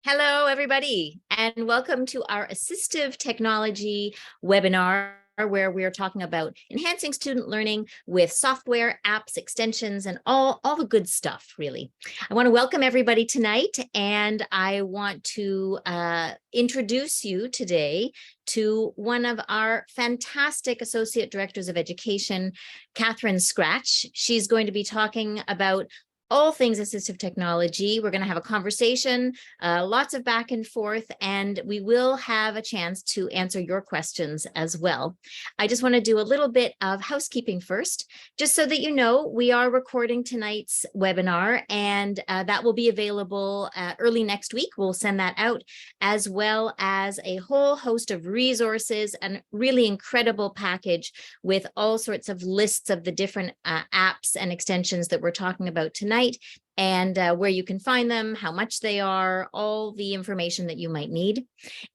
Hello, everybody, and welcome to our assistive technology webinar, where we're talking about enhancing student learning with software, apps, extensions, and all the good stuff, really. I want to welcome everybody tonight, and I want to introduce you today to one of our fantastic Associate Directors of Education, Catherine Scratch. She's going to be talking about all things assistive technology. We're going to have a conversation, lots of back and forth, and we will have a chance to answer your questions as well. I just want to do a little bit of housekeeping first, just so that you know, we are recording tonight's webinar, and that will be available early next week. We'll send that out, as well as a whole host of resources and really incredible package with all sorts of lists of the different apps and extensions that we're talking about tonight, and where you can find them, how much they are, all the information that you might need.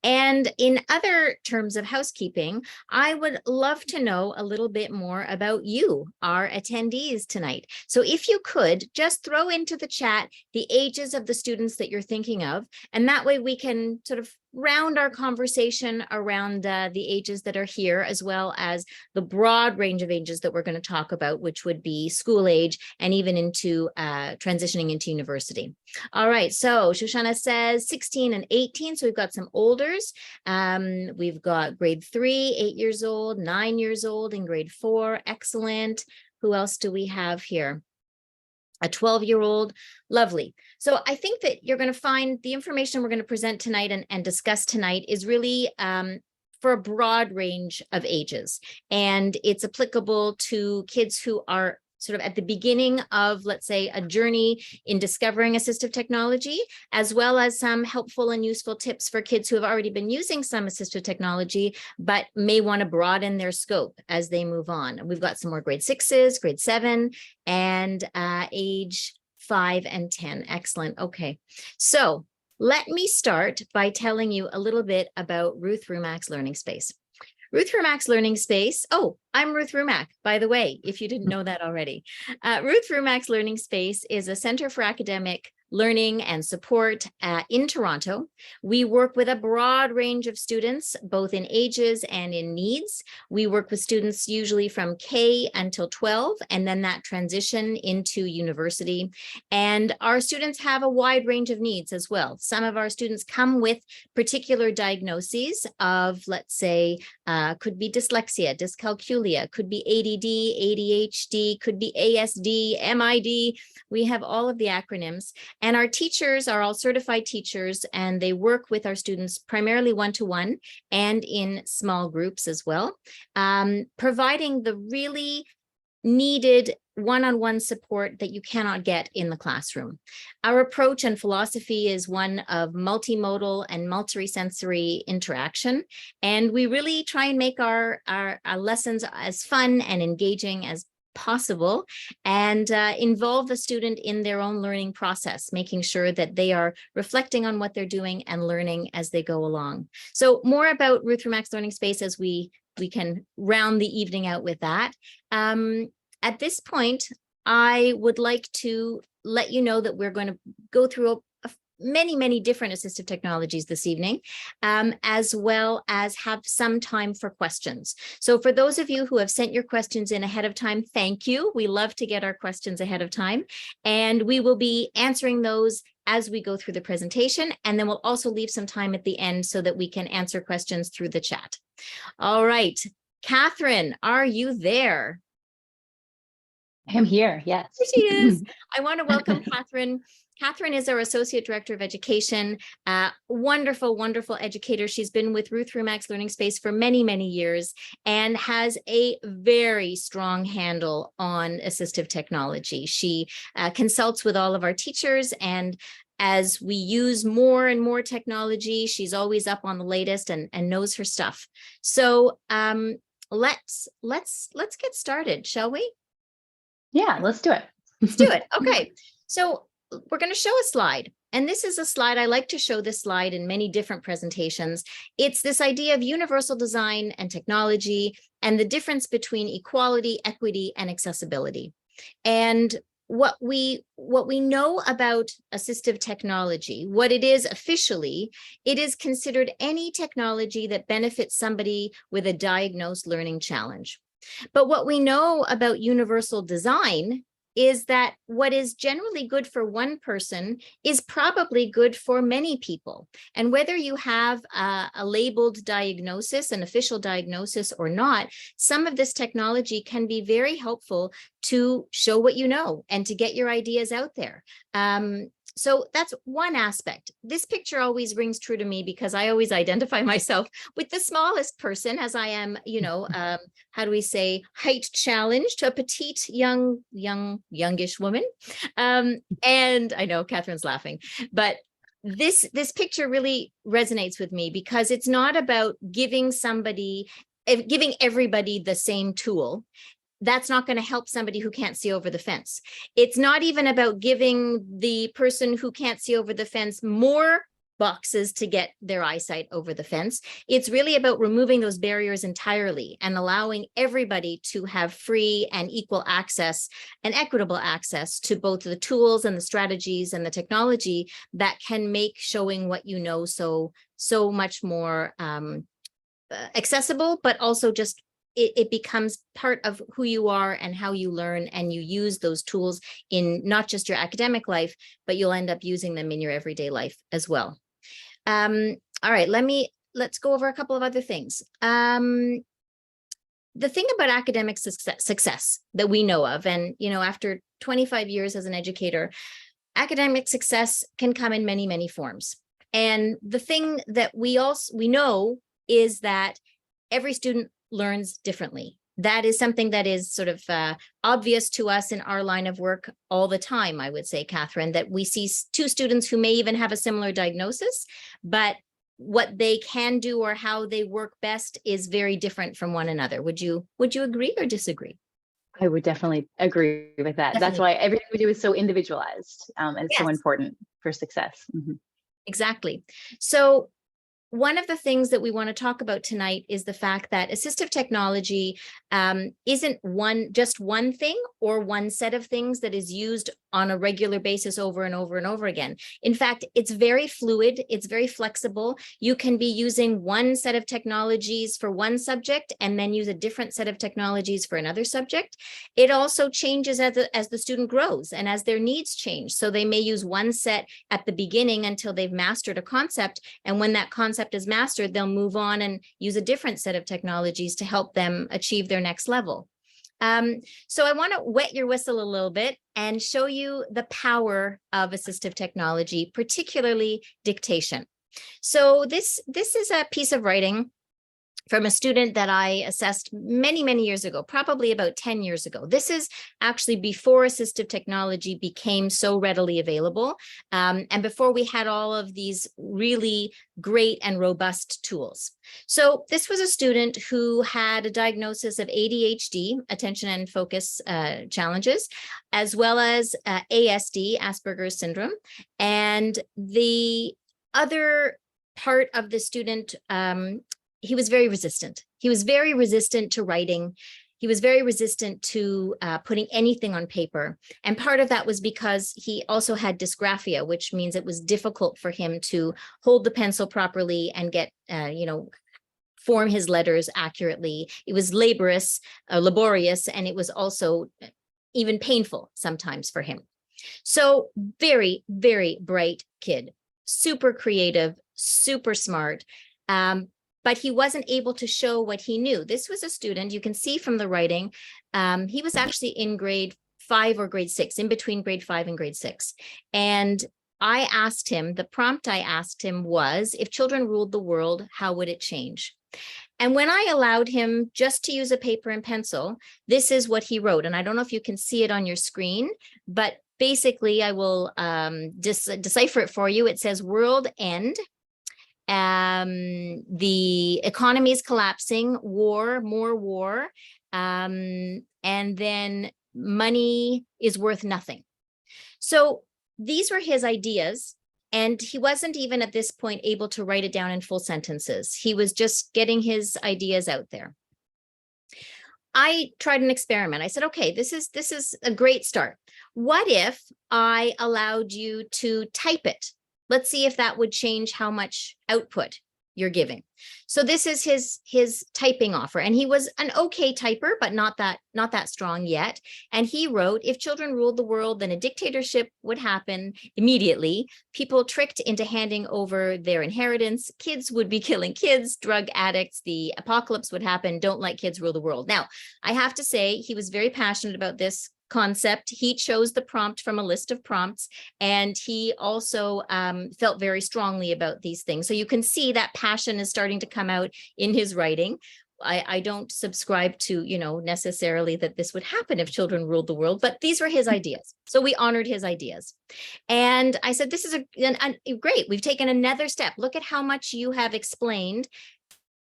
And in other terms of housekeeping, I would love to know a little bit more about you, our attendees tonight. So if you could just throw into the chat the ages of the students that you're thinking of, and that way we can sort of round our conversation around the ages that are here, as well as the broad range of ages that we're going to talk about, which would be school age and even into transitioning into university. All right, so Shoshana says 16 and 18, so we've got some olders. We've got grade 3, 8 years old, 9 years old, and grade 4. Excellent. Who else do we have here? A 12-year-old. Lovely. So I think that you're going to find the information we're going to present tonight and discuss tonight is really for a broad range of ages. And it's applicable to kids who are sort of at the beginning of, let's say, a journey in discovering assistive technology, as well as some helpful and useful tips for kids who have already been using some assistive technology, but may want to broaden their scope as they move on. We've got some more grade 6s, grade 7, and age 5 and 10. Excellent. Okay. So let me start by telling you a little bit about Ruth Rumack's Learning Space. Ruth Rumack's Learning Space. Oh, I'm Ruth Rumack, by the way, if you didn't know that already. Ruth Rumack's Learning Space is a center for academic learning and support in Toronto. We work with a broad range of students, both in ages and in needs. We work with students usually from K until 12, and then that transition into university. And our students have a wide range of needs as well. Some of our students come with particular diagnoses of, let's say, could be dyslexia, dyscalculia, could be ADD, ADHD, could be ASD, MID. We have all of the acronyms. And our teachers are all certified teachers, and they work with our students primarily one-to-one and in small groups as well, providing the really needed one-on-one support that you cannot get in the classroom. Our approach and philosophy is one of multimodal and multisensory interaction, and we really try and make our lessons as fun and engaging as possible, and involve the student in their own learning process, making sure that they are reflecting on what they're doing and learning as they go along. So more about Ruth Rumack's Learning Space as we can round the evening out with that. At this point, I would like to let you know that we're going to go through many different assistive technologies this evening, as well as have some time for questions. So for those of you who have sent your questions in ahead of time, thank you. We love to get our questions ahead of time, and we will be answering those as we go through the presentation, and then we'll also leave some time at the end so that we can answer questions through the chat. All right, Catherine, are you there? I am here, yes. There she is. I want to welcome Catherine. Catherine is our Associate Director of Education, wonderful educator. She's been with Ruth Rumack's Learning Space for many years and has a very strong handle on assistive technology. She consults with all of our teachers, and as we use more and more technology, she's always up on the latest and knows her stuff. So let's get started, shall we? Yeah, let's do it. Let's do it. Okay, so we're going to show a slide, and this is a slide. I like to show this slide in many different presentations. It's this idea of universal design and technology and the difference between equality, equity, and accessibility. And what we know about assistive technology, what it is officially, it is considered any technology that benefits somebody with a diagnosed learning challenge. But what we know about universal design is that what is generally good for one person is probably good for many people. And whether you have a labeled diagnosis, an official diagnosis or not, some of this technology can be very helpful to show what you know and to get your ideas out there. So that's one aspect. This picture always rings true to me because I always identify myself with the smallest person, as I am, how do we say, height challenged, a petite, youngish woman. And I know Catherine's laughing, but this picture really resonates with me because it's not about giving everybody the same tool. That's not going to help somebody who can't see over the fence. It's not even about giving the person who can't see over the fence more boxes to get their eyesight over the fence. It's really about removing those barriers entirely and allowing everybody to have free and equal access and equitable access to both the tools and the strategies and the technology that can make showing what you know so much more accessible, but also just it becomes part of who you are and how you learn, and you use those tools in not just your academic life, but you'll end up using them in your everyday life as well. All right, let's go over a couple of other things. The thing about academic success that we know of, and after 25 years as an educator, academic success can come in many, many forms. And the thing that we know is that every student learns differently. That is something that is sort of obvious to us in our line of work all the time, I would say, Catherine, that we see two students who may even have a similar diagnosis, but what they can do or how they work best is very different from one another. Would you agree or disagree? I would definitely agree with that. Definitely. That's why everything we do is so individualized and Yes. so important for success. Exactly. So one of the things that we want to talk about tonight is the fact that assistive technology isn't just one thing or one set of things that is used on a regular basis over and over and over again. In fact, it's very fluid, it's very flexible. You can be using one set of technologies for one subject and then use a different set of technologies for another subject. It also changes as the student grows and as their needs change. So they may use one set at the beginning until they've mastered a concept, and when that concept is mastered, they'll move on and use a different set of technologies to help them achieve their next level. So I want to wet your whistle a little bit and show you the power of assistive technology, particularly dictation. So this is a piece of writing from a student that I assessed many, many years ago, probably about 10 years ago. This is actually before assistive technology became so readily available, and before we had all of these really great and robust tools. So this was a student who had a diagnosis of ADHD, attention and focus challenges, as well as ASD, Asperger's syndrome. And the other part of the student, he was very resistant. He was very resistant to writing. He was very resistant to putting anything on paper. And part of that was because he also had dysgraphia, which means it was difficult for him to hold the pencil properly and get, form his letters accurately. It was laborious, and it was also even painful sometimes for him. So very, very bright kid, super creative, super smart. But he wasn't able to show what he knew. This was a student, you can see from the writing, he was actually in grade 5 or grade 6, in between grade 5 and grade 6. And I asked him, the prompt I asked him was, if children ruled the world, how would it change? And when I allowed him just to use a paper and pencil, this is what he wrote. And I don't know if you can see it on your screen, but basically I will decipher it for you. It says world end. The economy is collapsing, war, more war, and then money is worth nothing. So these were his ideas, and he wasn't even at this point able to write it down in full sentences. He was just getting his ideas out there. I tried an experiment. I said, okay, this is a great start. What if I allowed you to type it? Let's see if that would change how much output you're giving. So this is his typing offer, and he was an okay typer, but not that strong yet. And he wrote, if children ruled the world, then a dictatorship would happen immediately. People tricked into handing over their inheritance. Kids would be killing kids, drug addicts. The apocalypse would happen. Don't let kids rule the world. Now, I have to say, he was very passionate about this concept. He chose the prompt from a list of prompts, and he also felt very strongly about these things. So you can see that passion is starting to come out in his writing. I don't subscribe to, necessarily that this would happen if children ruled the world, but these were his ideas. So we honored his ideas. And I said, this is great. We've taken another step. Look at how much you have explained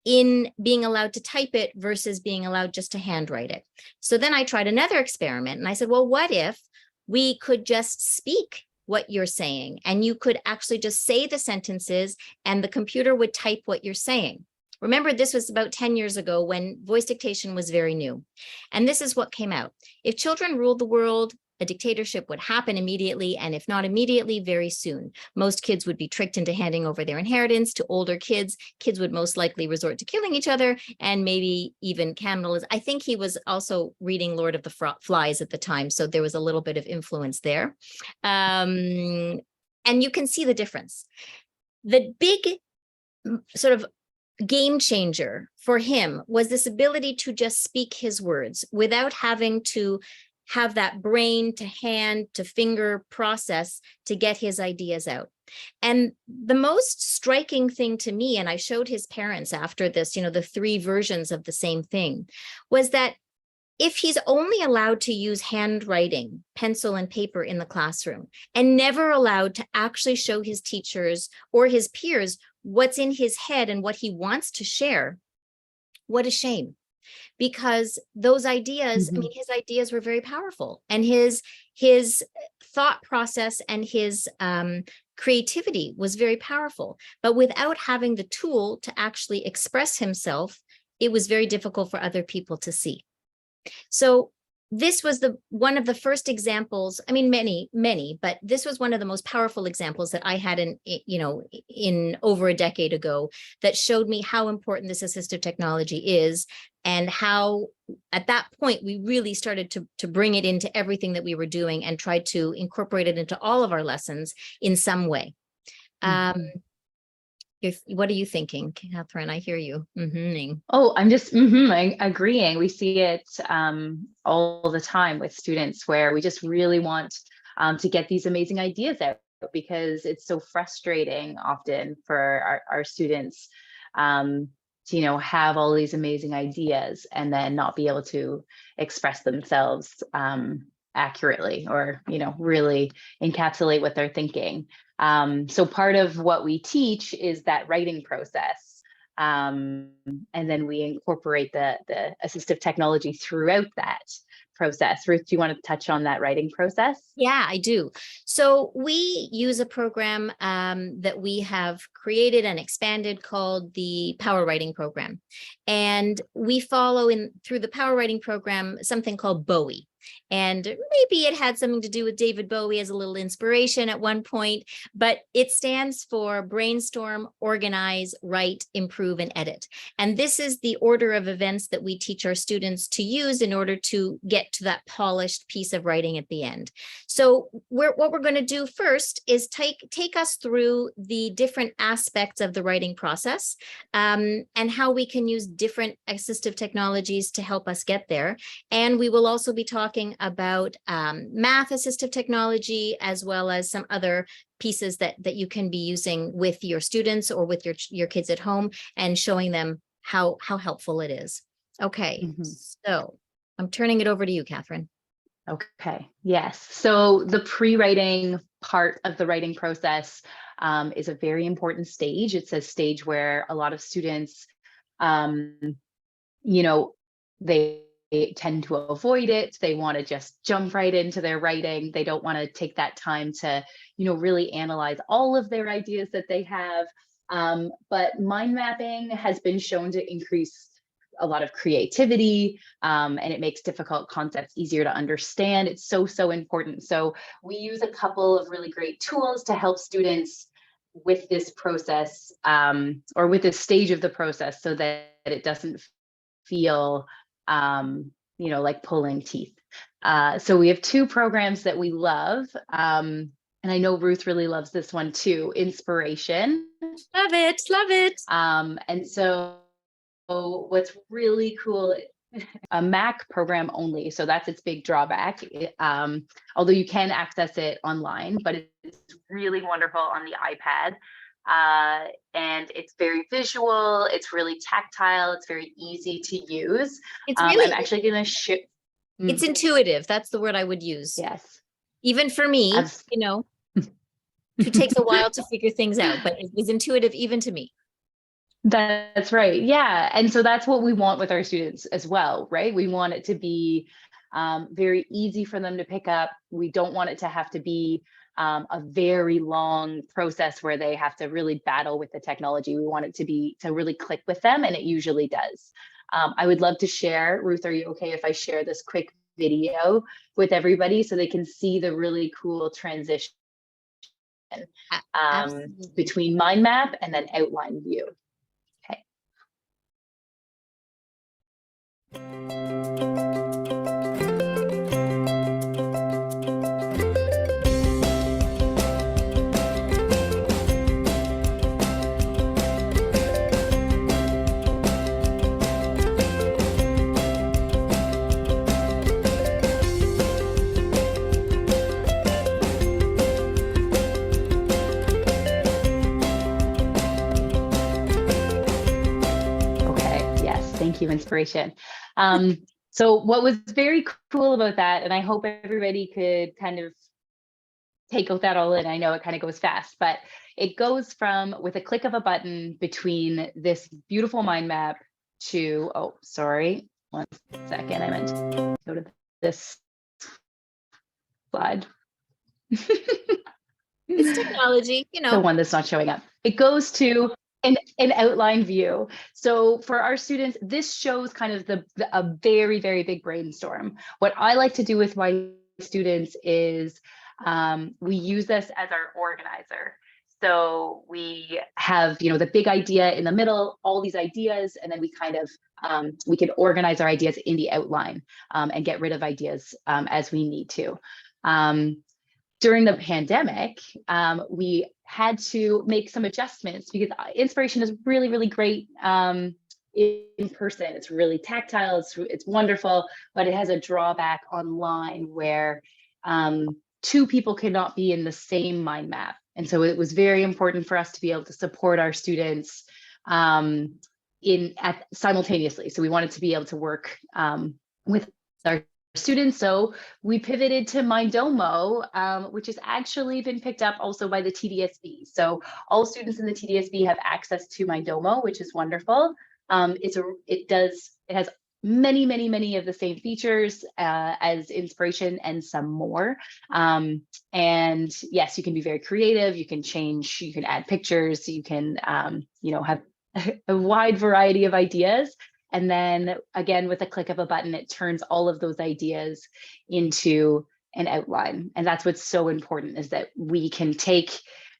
in being allowed to type it versus being allowed just to handwrite it. So then I tried another experiment, and I said, well, what if we could just speak what you're saying, and you could actually just say the sentences and the computer would type what you're saying? Remember, this was about 10 years ago when voice dictation was very new. And this is what came out. If children ruled the world, a dictatorship would happen immediately, and if not immediately, very soon. Most kids would be tricked into handing over their inheritance to older kids. Kids would most likely resort to killing each other, and maybe even cannibalism. I think he was also reading Lord of the Flies at the time, so there was a little bit of influence there. And you can see the difference. The big sort of game changer for him was this ability to just speak his words without having to have that brain to hand to finger process to get his ideas out. And the most striking thing to me, and I showed his parents after this, the 3 versions of the same thing, was that if he's only allowed to use handwriting, pencil and paper in the classroom, and never allowed to actually show his teachers or his peers what's in his head and what he wants to share, what a shame. Because those ideas, his ideas were very powerful, and his thought process and his creativity was very powerful. But without having the tool to actually express himself, it was very difficult for other people to see. So this was one of the first examples. Many, but this was one of the most powerful examples that I had in over a decade ago, that showed me how important this assistive technology is, and how at that point we really started to bring it into everything that we were doing and tried to incorporate it into all of our lessons in some way. What are you thinking, Catherine? I hear you. Oh, I'm just agreeing. We see it all the time with students, where we just really want to get these amazing ideas out, because it's so frustrating often for our students to have all these amazing ideas and then not be able to express themselves accurately, or really encapsulate what they're thinking. So part of what we teach is that writing process, and then we incorporate the assistive technology throughout that process. Ruth, do you want to touch on that writing process? Yeah, I do. So we use a program that we have created and expanded called the Power Writing Program. And we follow through the Power Writing Program something called Bowie. And maybe it had something to do with David Bowie as a little inspiration at one point, but it stands for brainstorm, organize, write, improve, and edit. And this is the order of events that we teach our students to use in order to get to that polished piece of writing at the end. So what we're going to do first is take us through the different aspects of the writing process, and how we can use different assistive technologies to help us get there. And we will also be talking about math assistive technology, as well as some other pieces that you can be using with your students or with your kids at home, and showing them how helpful it is. Okay, so I'm turning it over to you, Catherine. Okay, yes. So the pre-writing part of the writing process is a very important stage. It's a stage where a lot of students, they tend to avoid it. They want to just jump right into their writing. They don't want to take that time to, really analyze all of their ideas that they have. But mind mapping has been shown to increase a lot of creativity, and it makes difficult concepts easier to understand. It's so, so important. So we use a couple of really great tools to help students with this process, or with this stage of the process, so that it doesn't feel, like pulling teeth. So we have two programs that we love. And I know Ruth really loves this one too, Inspiration. Love it. Love it. And so what's really cool, a Mac program only. So that's its big drawback. Although you can access it online, but it's really wonderful on the iPad. And it's very visual. It's really tactile. It's very easy to use. It's really, I'm actually going to ship. it's intuitive. That's the word I would use. Yes. Even for me, it takes a while to figure things out, but it was intuitive even to me. That's right. Yeah. And so that's what we want with our students as well, right? We want it to be very easy for them to pick up. We don't want it to have to be a very long process where they have to really battle with the technology. We want it to really click with them, and it usually does. I would love to share, Ruth, are you okay if I share this quick video with everybody so they can see the really cool transition between mind map and then outline view? Okay. Thank you, Inspiration. So what was very cool about that, and I hope everybody could kind of take out that all in, I know it kind of goes fast, but it goes from, with a click of a button, between this beautiful mind map to, oh, sorry, 1 second, I meant to go to this slide. It's technology, The one that's not showing up. It goes to an outline view. So for our students, this shows kind of a very, very big brainstorm. What I like to do with my students is we use this as our organizer. So we have, the big idea in the middle, all these ideas, and then we kind of, we can organize our ideas in the outline and get rid of ideas as we need to. During the pandemic, we had to make some adjustments because Inspiration is really, really great in person. It's really tactile, it's wonderful, but it has a drawback online where 2 people cannot be in the same mind map. And so it was very important for us to be able to support our students simultaneously. So we wanted to be able to work with our students. So we pivoted to Mindomo, which has actually been picked up also by the TDSB. So all students in the TDSB have access to Mindomo, which is wonderful. It has many, many, many of the same features as Inspiration and some more. And yes, you can be very creative. You can change, you can add pictures, you can, have a wide variety of ideas. And then again, with a click of a button, it turns all of those ideas into an outline. And that's what's so important, is that we can take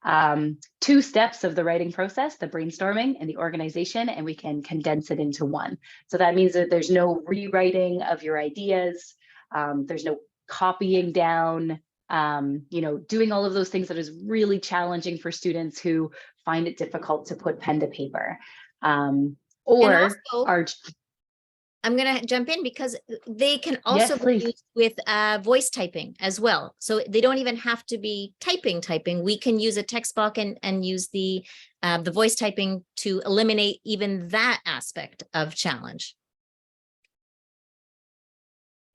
2 steps of the writing process, the brainstorming and the organization, and we can condense it into one. So that means that there's no rewriting of your ideas. There's no copying down, doing all of those things that is really challenging for students who find it difficult to put pen to paper. Or also, I'm going to jump in because they can also be used with voice typing as well. So they don't even have to be typing. We can use a text box and use the voice typing to eliminate even that aspect of challenge.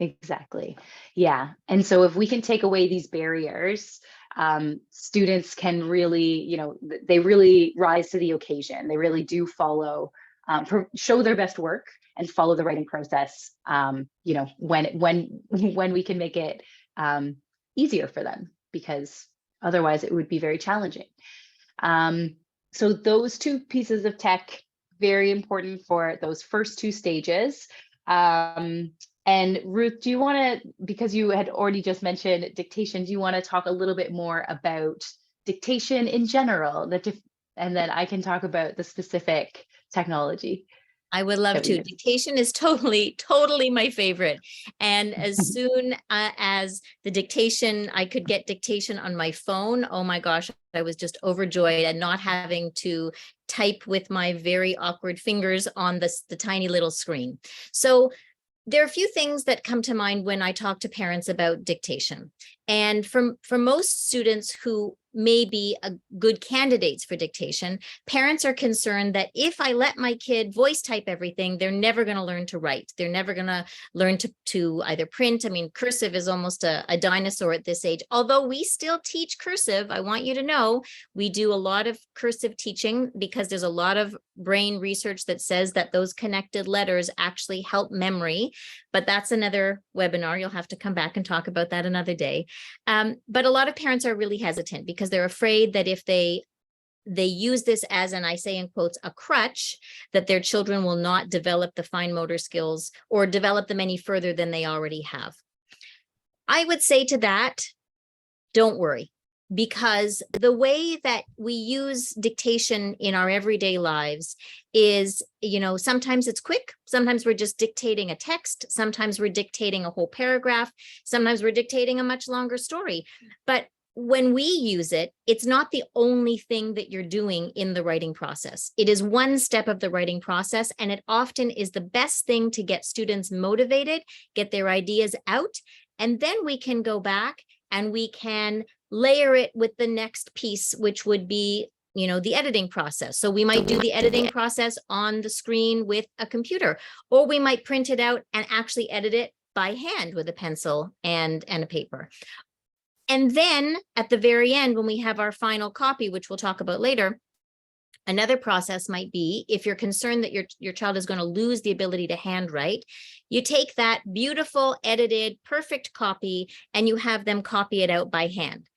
Exactly. Yeah. And so if we can take away these barriers, students can really, they really rise to the occasion. They really do follow, show their best work and follow the writing process, when we can make it easier for them, because otherwise it would be very challenging. So those 2 pieces of tech very important for those first two stages. And Ruth, do you want to, because you had already just mentioned dictation, do you want to talk a little bit more about dictation in general, and then I can talk about the specific technology I would love that we to. use. Dictation is totally my favorite. And as soon as the dictation, I could get dictation on my phone. Oh my gosh, I was just overjoyed at not having to type with my very awkward fingers on the tiny little screen. So there are a few things that come to mind when I talk to parents about dictation. And for most students who may be good candidates for dictation, parents are concerned that if I let my kid voice type everything, they're never going to learn to write. They're never going to learn to either print. I mean, cursive is almost a dinosaur at this age. Although we still teach cursive, I want you to know we do a lot of cursive teaching because there's a lot of brain research that says that those connected letters actually help memory. But that's another webinar. You'll have to come back and talk about that another day. But a lot of parents are really hesitant because they're afraid that if they use this as, and I say in quotes, a crutch, that their children will not develop the fine motor skills or develop them any further than they already have. I would say to that, don't worry, because the way that we use dictation in our everyday lives is, sometimes it's quick. Sometimes we're just dictating a text. Sometimes we're dictating a whole paragraph. Sometimes we're dictating a much longer story. But when we use it, it's not the only thing that you're doing in the writing process. It is one step of the writing process, and it often is the best thing to get students motivated, get their ideas out, and then we can go back and we can layer it with the next piece, which would be, the editing process. So we might do the editing process on the screen with a computer, or we might print it out and actually edit it by hand with a pencil and a paper. And then at the very end, when we have our final copy, which we'll talk about later, another process might be, if you're concerned that your child is going to lose the ability to handwrite, you take that beautiful, edited, perfect copy and you have them copy it out by hand.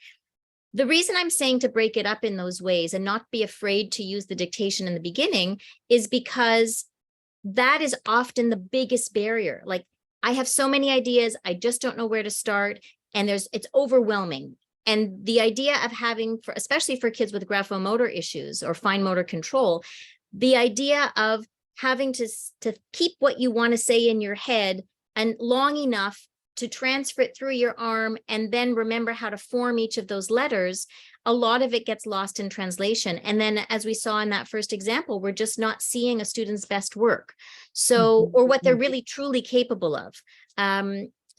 The reason I'm saying to break it up in those ways and not be afraid to use the dictation in the beginning is because that is often the biggest barrier. Like, I have so many ideas, I just don't know where to start. And it's overwhelming. And the idea of having, especially for kids with graphomotor issues or fine motor control, the idea of having to keep what you want to say in your head and long enough to transfer it through your arm and then remember how to form each of those letters, a lot of it gets lost in translation. And then, as we saw in that first example, we're just not seeing a student's best work. So, or what they're really truly capable of.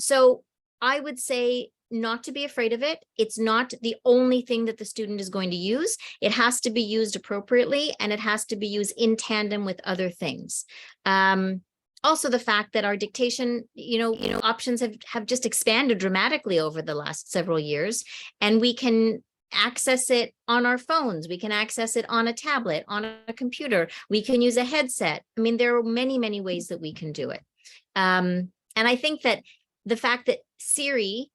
So I would say not to be afraid of it. It's not the only thing that the student is going to use. It has to be used appropriately, and it has to be used in tandem with other things. Also, the fact that our dictation, options have just expanded dramatically over the last several years, and we can access it on our phones. We can access it on a tablet, on a computer. We can use a headset. I mean, there are many, many ways that we can do it. And I think that the fact that Siri,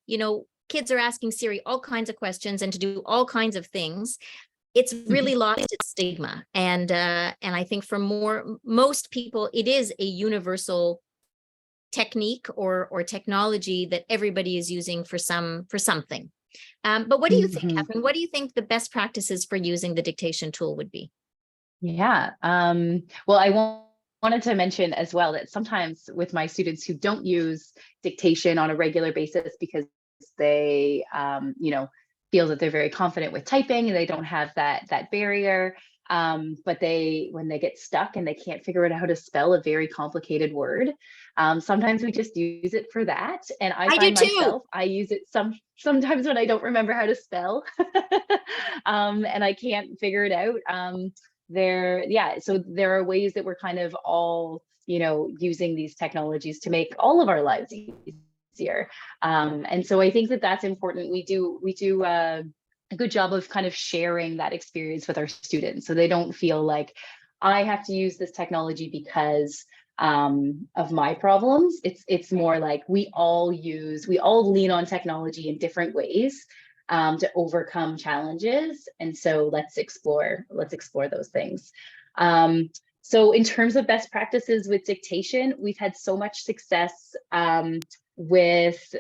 kids are asking Siri all kinds of questions and to do all kinds of things, it's really lost its stigma. And I think for most people, it is a universal technique or technology that everybody is using for something. But what do you think, Catherine? What do you think the best practices for using the dictation tool would be? Yeah. Well, I wanted to mention as well that sometimes with my students who don't use dictation on a regular basis because they, feel that they're very confident with typing and they don't have that barrier. But when they get stuck and they can't figure out how to spell a very complicated word, sometimes we just use it for that. And I find myself, I use it sometimes when I don't remember how to spell, and I can't figure it out. So there are ways that we're kind of all, using these technologies to make all of our lives easier. And so I think that that's important. We do a good job of kind of sharing that experience with our students, so they don't feel like I have to use this technology because of my problems. It's more like we all lean on technology in different ways to overcome challenges. And so let's explore those things. So in terms of best practices with dictation, we've had so much success with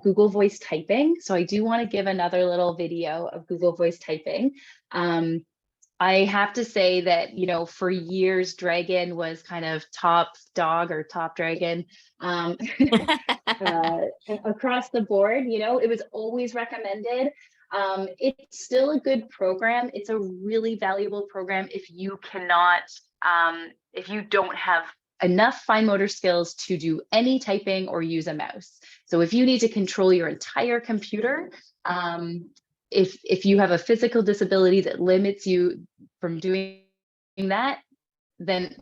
Google Voice typing. So I do want to give another little video of Google Voice typing. I have to say that, you know, for years, Dragon was kind of top dog or top dragon across the board. You know, it was always recommended. It's still a good program. It's a really valuable program if you cannot, if you don't have enough fine motor skills to do any typing or use a mouse. So if you need to control your entire computer, if you have a physical disability that limits you from doing that, then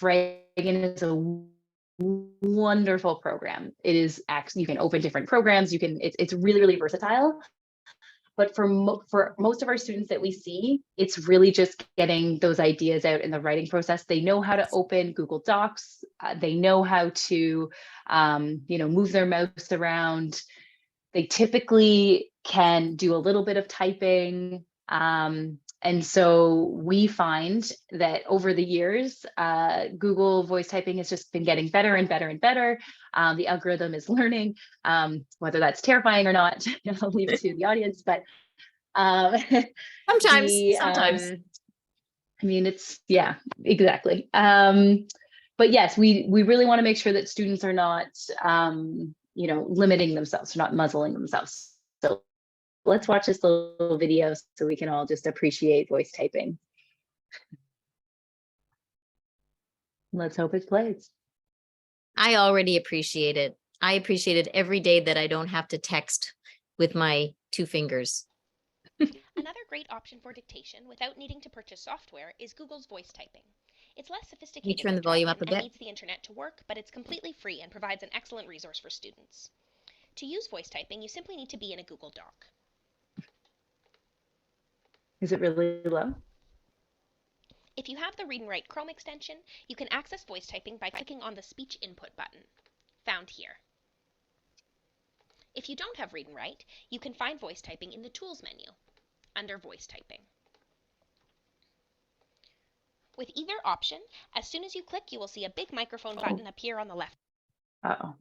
Dragon is a wonderful program. It is actually, you can open different programs. You can, it's really, really versatile. But for most of our students that we see, it's really just getting those ideas out in the writing process. They know how to open Google Docs. They know how to, you know, move their mouse around. They typically can do a little bit of typing. And so we find that over the years, Google Voice typing has just been getting better and better and better. The algorithm is learning, whether that's terrifying or not, I'll leave it to the audience, but Sometimes. I mean, it's, yeah, exactly. But yes, we really want to make sure that students are not, you know, limiting themselves, not muzzling themselves. So let's watch this little video so we can all just appreciate voice typing. Let's hope it plays. I already appreciate it. I appreciate it every day that I don't have to text with my 2 fingers. Another great option for dictation without needing to purchase software is Google's voice typing. It's less sophisticated turn than the volume up Dragon a and bit? needs the internet to work, but it's completely free and provides an excellent resource for students. To use voice typing, you simply need to be in a Google Doc. Is it really low? If you have the Read and Write Chrome extension, you can access voice typing by clicking on the Speech Input button, found here. If you don't have Read and Write, you can find voice typing in the Tools menu, under Voice Typing. With either option, as soon as you click, you will see a big microphone button appear on the left. Uh-oh.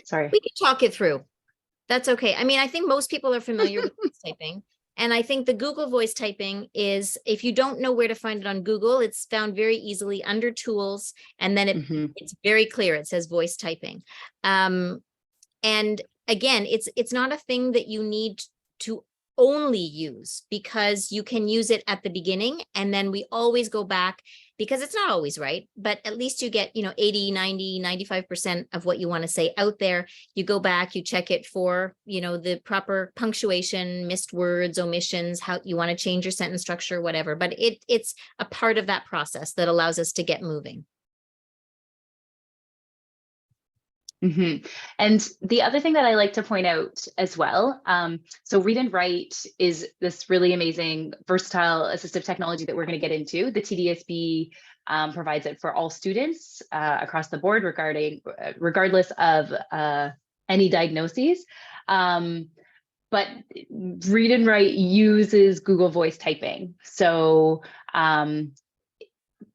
Sorry. We can talk it through. That's okay. I mean, I think most people are familiar with voice typing. And I think the Google voice typing is, if you don't know where to find it on Google, it's found very easily under Tools. And then it's very clear. It says voice typing. And again, it's not a thing that you need to only use, because you can use it at the beginning, and then we always go back, because it's not always right, but at least you get, you know, 80, 90, 95% of what you want to say out there. You go back, you check it for, you know, the proper punctuation, missed words, omissions, how you want to change your sentence structure, whatever. But it's a part of that process that allows us to get moving. And the other thing that I like to point out as well, so Read and Write is this really amazing, versatile assistive technology that we're going to get into. The TDSB provides it for all students across the board, regardless of any diagnoses. But Read and Write uses Google Voice typing. So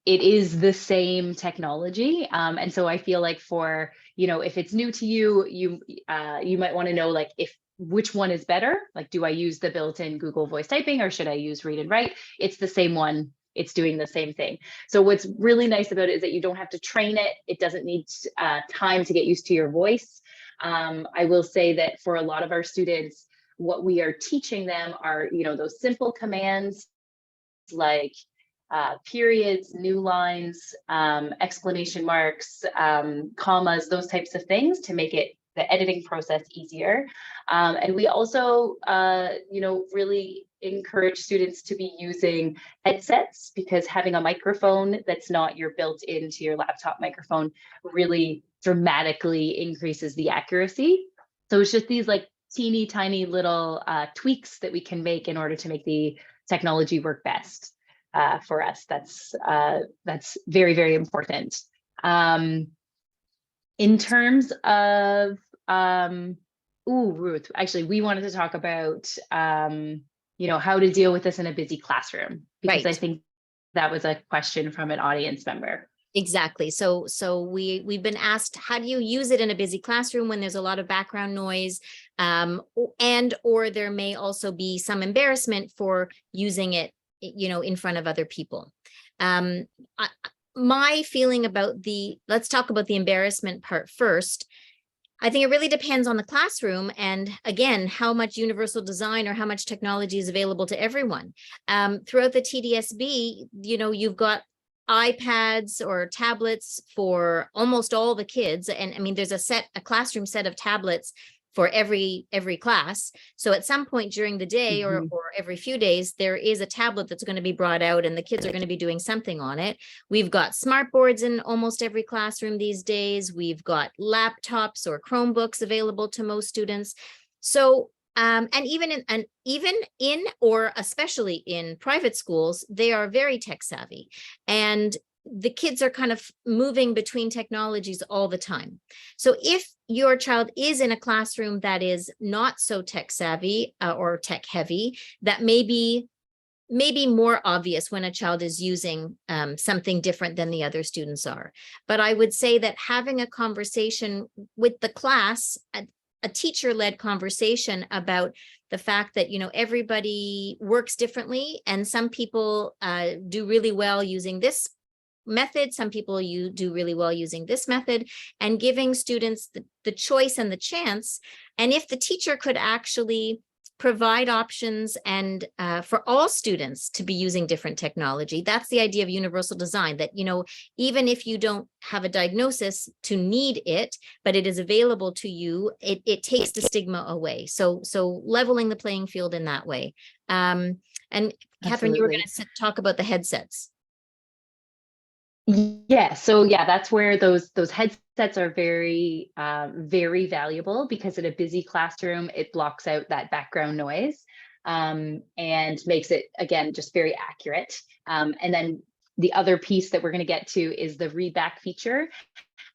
it is the same technology. And so I feel like for, you know, if it's new to you, you might want to know, like, which one is better? Like, do I use the built-in Google Voice typing, or should I use Read and Write? It's the same one. It's doing the same thing. So what's really nice about it is that you don't have to train it. It doesn't need time to get used to your voice. I will say that for a lot of our students, what we are teaching them are, you know, those simple commands like periods, new lines, exclamation marks, commas, those types of things to make it the editing process easier. And we also, you know, really encourage students to be using headsets, because having a microphone that's not your built into your laptop microphone really dramatically increases the accuracy. So it's just these like teeny tiny little tweaks that we can make in order to make the technology work best. For us, that's very, very important. In terms of, Ruth, actually, we wanted to talk about, you know, how to deal with this in a busy classroom, because Right. I think that was a question from an audience member. Exactly. So we've been asked, how do you use it in a busy classroom when there's a lot of background noise, and or there may also be some embarrassment for using it, in front of other people. My feeling about let's talk about the embarrassment part first. I think it really depends on the classroom and, again, how much universal design or how much technology is available to everyone. Throughout the TDSB, you've got iPads or tablets for almost all the kids. And I mean, there's a classroom set of tablets for every class. So at some point during the day or every few days, there is a tablet that's going to be brought out and the kids are going to be doing something on it. We've got smart boards in almost every classroom these days. We've got laptops or Chromebooks available to most students. So and even in or especially in private schools, they are very tech savvy, and the kids are kind of moving between technologies all the time. So if your child is in a classroom that is not so tech savvy or tech heavy, that may be more obvious when a child is using something different than the other students are. But I would say that having a conversation with the class, a teacher-led conversation about the fact that, everybody works differently, and some people do really well using this method, some people do really well using this method, and giving students the choice and the chance. And if the teacher could actually provide options and for all students to be using different technology, that's the idea of universal design, that, even if you don't have a diagnosis to need it, but it is available to you, it takes the stigma away. So leveling the playing field in that way. And Catherine, you were going to talk about the headsets. Yeah, so yeah, that's where those headsets are very, very valuable, because in a busy classroom, it blocks out that background noise and makes it, again, just very accurate. And then the other piece that we're going to get to is the read back feature.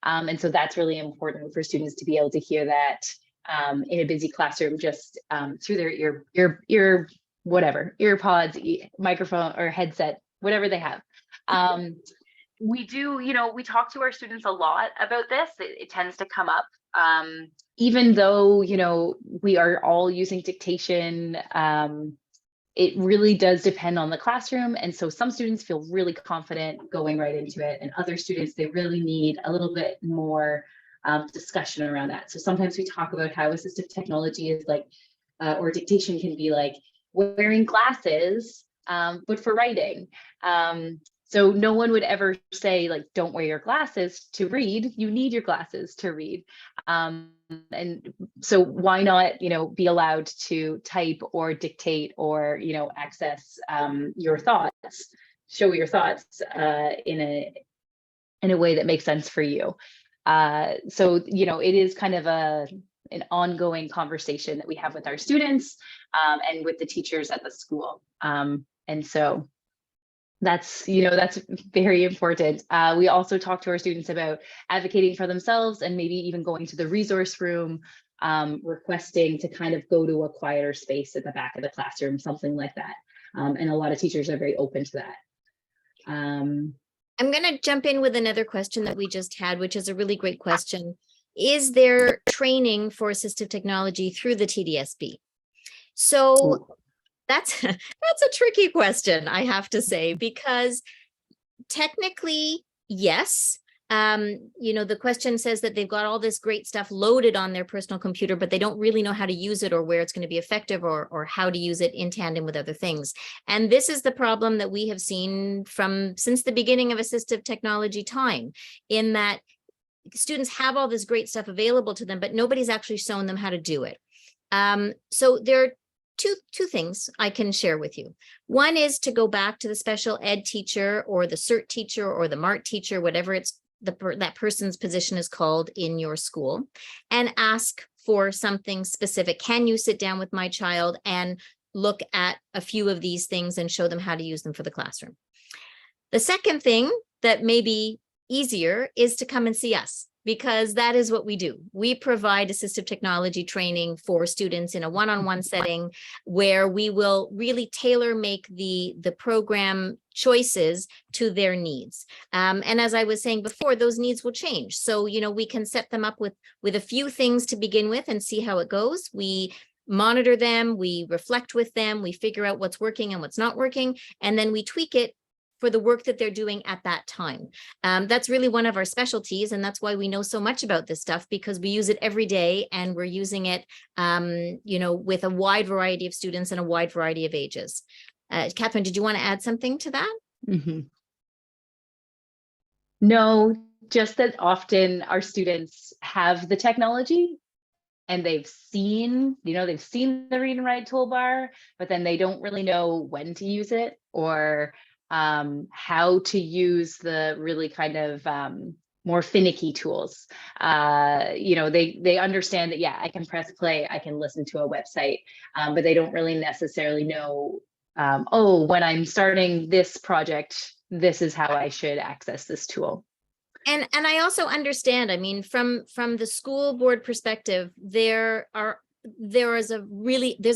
And so that's really important for students to be able to hear that in a busy classroom, just through their earpods, microphone or headset, whatever they have. We do, we talk to our students a lot about this. It tends to come up, even though, we are all using dictation. It really does depend on the classroom. And so some students feel really confident going right into it, and other students, they really need a little bit more discussion around that. So sometimes we talk about how assistive technology is like, or dictation can be like wearing glasses, but for writing. So no one would ever say, like, don't wear your glasses to read. You need your glasses to read. And so why not, be allowed to type or dictate or, access your thoughts, show your thoughts in a way that makes sense for you. So, it is kind of an ongoing conversation that we have with our students and with the teachers at the school. And so that's very important. We also talk to our students about advocating for themselves and maybe even going to the resource room, requesting to kind of go to a quieter space at the back of the classroom, something like that. And a lot of teachers are very open to that. I'm going to jump in with another question that we just had, which is a really great question. Is there training for assistive technology through the TDSB? So that's a tricky question, I have to say, because technically, yes. The question says that they've got all this great stuff loaded on their personal computer, but they don't really know how to use it or where it's going to be effective or how to use it in tandem with other things. And this is the problem that we have seen since the beginning of assistive technology time, in that students have all this great stuff available to them, but nobody's actually shown them how to do it. So there are two things I can share with you. One is to go back to the special ed teacher or the CERT teacher or the MART teacher, whatever that person's position is called in your school, and ask for something specific. Can you sit down with my child and look at a few of these things and show them how to use them for the classroom? The second thing that may be easier is to come and see us, because that is what we do. We provide assistive technology training for students in a one-on-one setting, where we will really tailor make the program choices to their needs. And as I was saying before, those needs will change. So, we can set them up with a few things to begin with and see how it goes. We monitor them, we reflect with them, we figure out what's working and what's not working, and then we tweak it for the work that they're doing at that time. That's really one of our specialties, and that's why we know so much about this stuff, because we use it every day, and we're using it, with a wide variety of students and a wide variety of ages. Catherine, did you want to add something to that? Mm-hmm. No, just that often our students have the technology and they've seen the read and write toolbar, but then they don't really know when to use it, or how to use the really kind of more finicky tools. They understand that, yeah, I can press play, I can listen to a website, but they don't really necessarily know, when I'm starting this project, this is how I should access this tool. And I also understand, I mean, from the school board perspective, there's a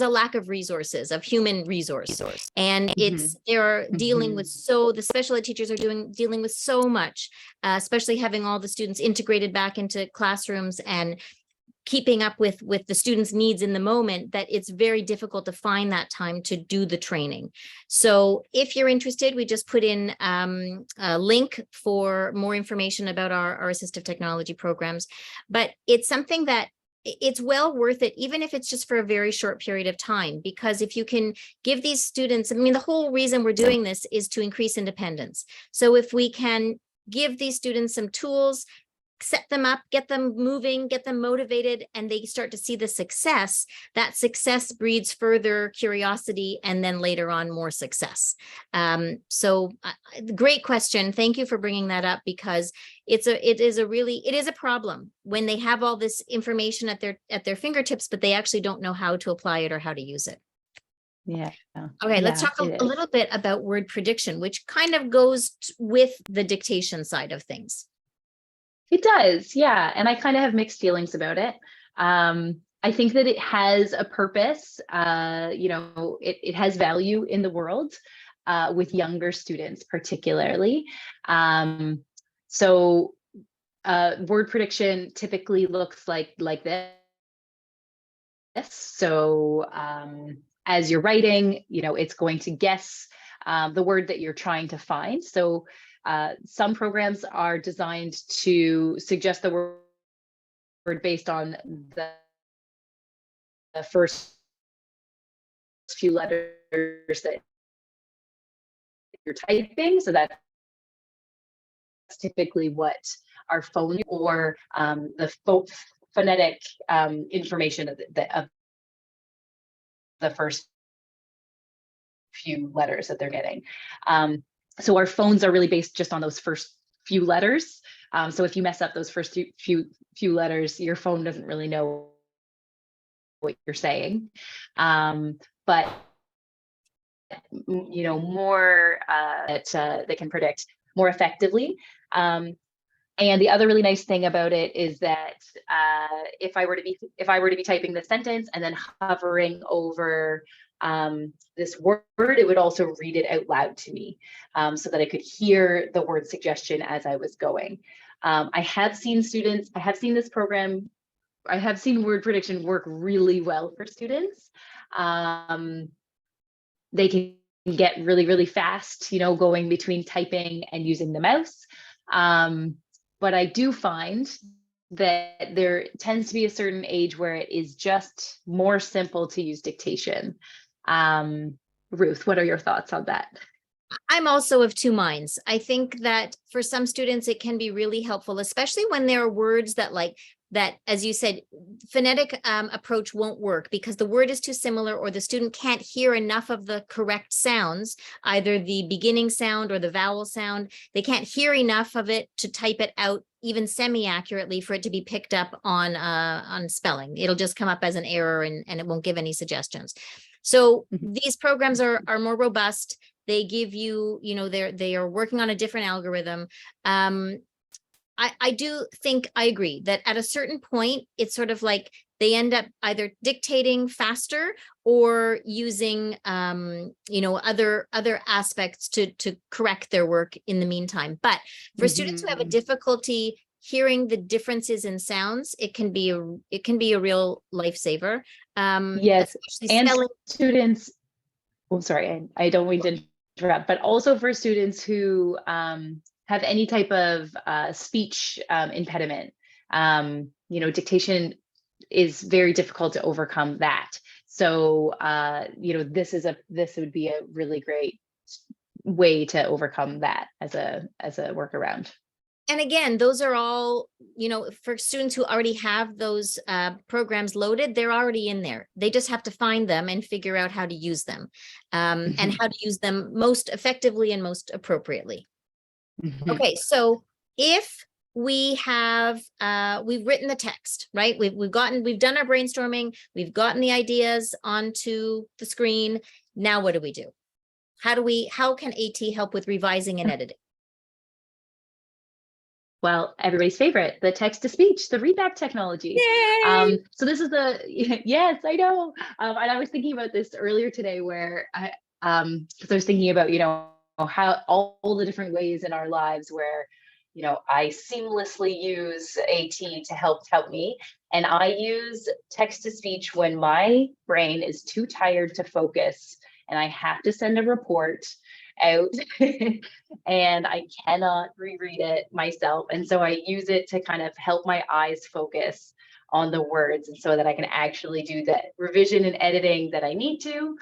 lack of resources, of human resource. And they're dealing with, the special ed teachers are dealing with so much, especially having all the students integrated back into classrooms and keeping up with the students' needs in the moment, that it's very difficult to find that time to do the training. So if you're interested, we just put in a link for more information about our assistive technology programs. But it's something that it's well worth it, even if it's just for a very short period of time, because if you can give these students, I mean, the whole reason we're doing this is to increase independence. So if we can give these students some tools, set them up, get them moving, get them motivated, and they start to see the success, that success breeds further curiosity, and then later on more success. Great question. Thank you for bringing that up, because it is a problem when they have all this information at their fingertips, but they actually don't know how to apply it or how to use it. Yeah. Okay, let's talk a little bit about word prediction, which kind of goes with the dictation side of things. It does, yeah. And I kind of have mixed feelings about it. I think that it has a purpose. It has value in the world, with younger students particularly. So word prediction typically looks like this. So as you're writing, it's going to guess the word that you're trying to find. So some programs are designed to suggest the word based on the first few letters that you're typing. So that's typically what our phone or the phonetic information of the first few letters that they're getting. So our phones are really based just on those first few letters. So if you mess up those first few letters, your phone doesn't really know what you're saying. But more that can predict more effectively. And the other really nice thing about it is that if I were to be typing the sentence and then hovering over this word, it would also read it out loud to me, so that I could hear the word suggestion as I was going. I have seen this program, I have seen word prediction work really well for students. They can get really, really fast, going between typing and using the mouse. But I do find that there tends to be a certain age where it is just more simple to use dictation. Ruth, what are your thoughts on that? I'm also of two minds. I think that for some students, it can be really helpful, especially when there are words that, as you said, phonetic approach won't work because the word is too similar, or the student can't hear enough of the correct sounds, either the beginning sound or the vowel sound. They can't hear enough of it to type it out even semi-accurately for it to be picked up on spelling. It'll just come up as an error and it won't give any suggestions. So these programs are more robust. They give you, they are working on a different algorithm. I do think I agree that at a certain point, it's sort of like they end up either dictating faster or using other aspects to correct their work in the meantime. But for students who have a difficulty hearing the differences in sounds, it can be a real lifesaver. Yes, Especially and spelling. students, oh, sorry, I don't mean to interrupt, but also for students who have any type of speech impediment. Dictation is very difficult to overcome that. So, this would be a really great way to overcome that as a workaround. And again, those are all, for students who already have those programs loaded, they're already in there. They just have to find them and figure out how to use them, and how to use them most effectively and most appropriately. Okay, so if we have, we've written the text, right? We've done our brainstorming, we've gotten the ideas onto the screen. Now what do we do? How can AT help with revising and editing? Well, everybody's favorite, the text-to-speech, the readback technology. Yay! So this is yes, I know. And I was thinking about this earlier today where because I was thinking about, how all the different ways in our lives where, I seamlessly use AT to help me. And I use text-to-speech when my brain is too tired to focus and I have to send a report out and I cannot reread it myself. And so I use it to kind of help my eyes focus on the words, and so that I can actually do the revision and editing that I need to,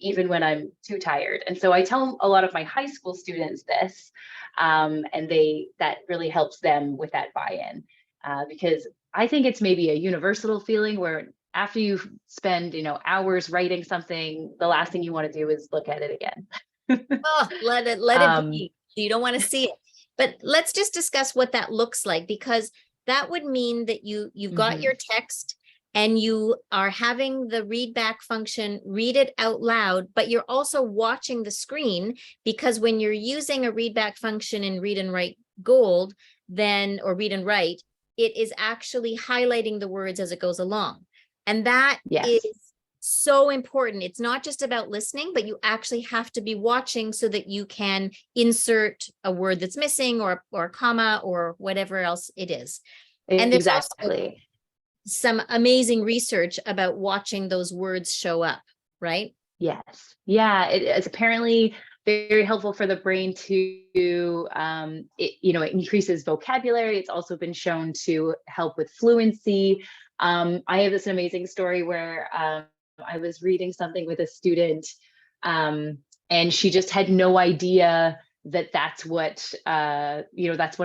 even when I'm too tired. And so I tell a lot of my high school students this, and that really helps them with that buy-in, because I think it's maybe a universal feeling where after you spend, hours writing something, the last thing you want to do is look at it again. Oh, let it be. You don't want to see it. But let's just discuss what that looks like, because that would mean that you've got your text and you are having the read back function read it out loud, but you're also watching the screen, because when you're using a read back function in Read and Write Gold, or Read and Write, it is actually highlighting the words as it goes along. And that is so important. It's not just about listening, but you actually have to be watching so that you can insert a word that's missing, or a comma, or whatever else it is. And there's also some amazing research about watching those words show up, right? Yes. Yeah, it's apparently very helpful for the brain to, it increases vocabulary. It's also been shown to help with fluency. I have this amazing story where I was reading something with a student, and she just had no idea that that's what a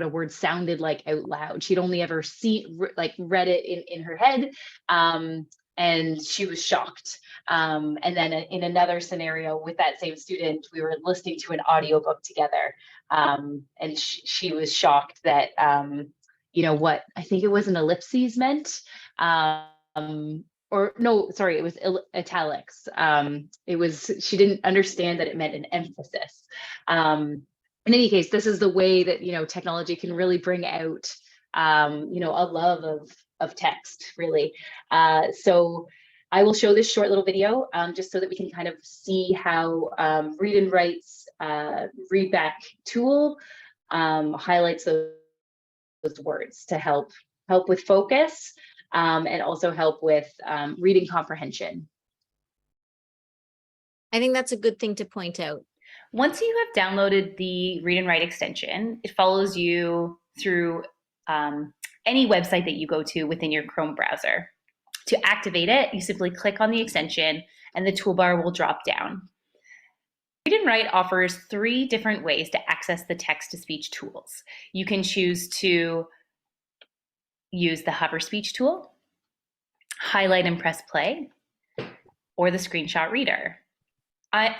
word sounded like out loud. She'd only ever read it in her head, and she was shocked. And then in another scenario with that same student, we were listening to an audiobook together, and she was shocked that what I think it was an ellipses meant. Or no, sorry, it was italics. She didn't understand that it meant an emphasis. In any case, this is the way that, technology can really bring out, a love of text, really. So I will show this short little video, just so that we can kind of see how Read and Write's readback tool highlights those words to help with focus, and also help with reading comprehension. I think that's a good thing to point out. Once you have downloaded the Read and Write extension, it follows you through any website that you go to within your Chrome browser. To activate it, you simply click on the extension and the toolbar will drop down. Read and Write offers 3 different ways to access the text-to-speech tools. You can choose to use the hover speech tool, highlight and press play, or the screenshot reader.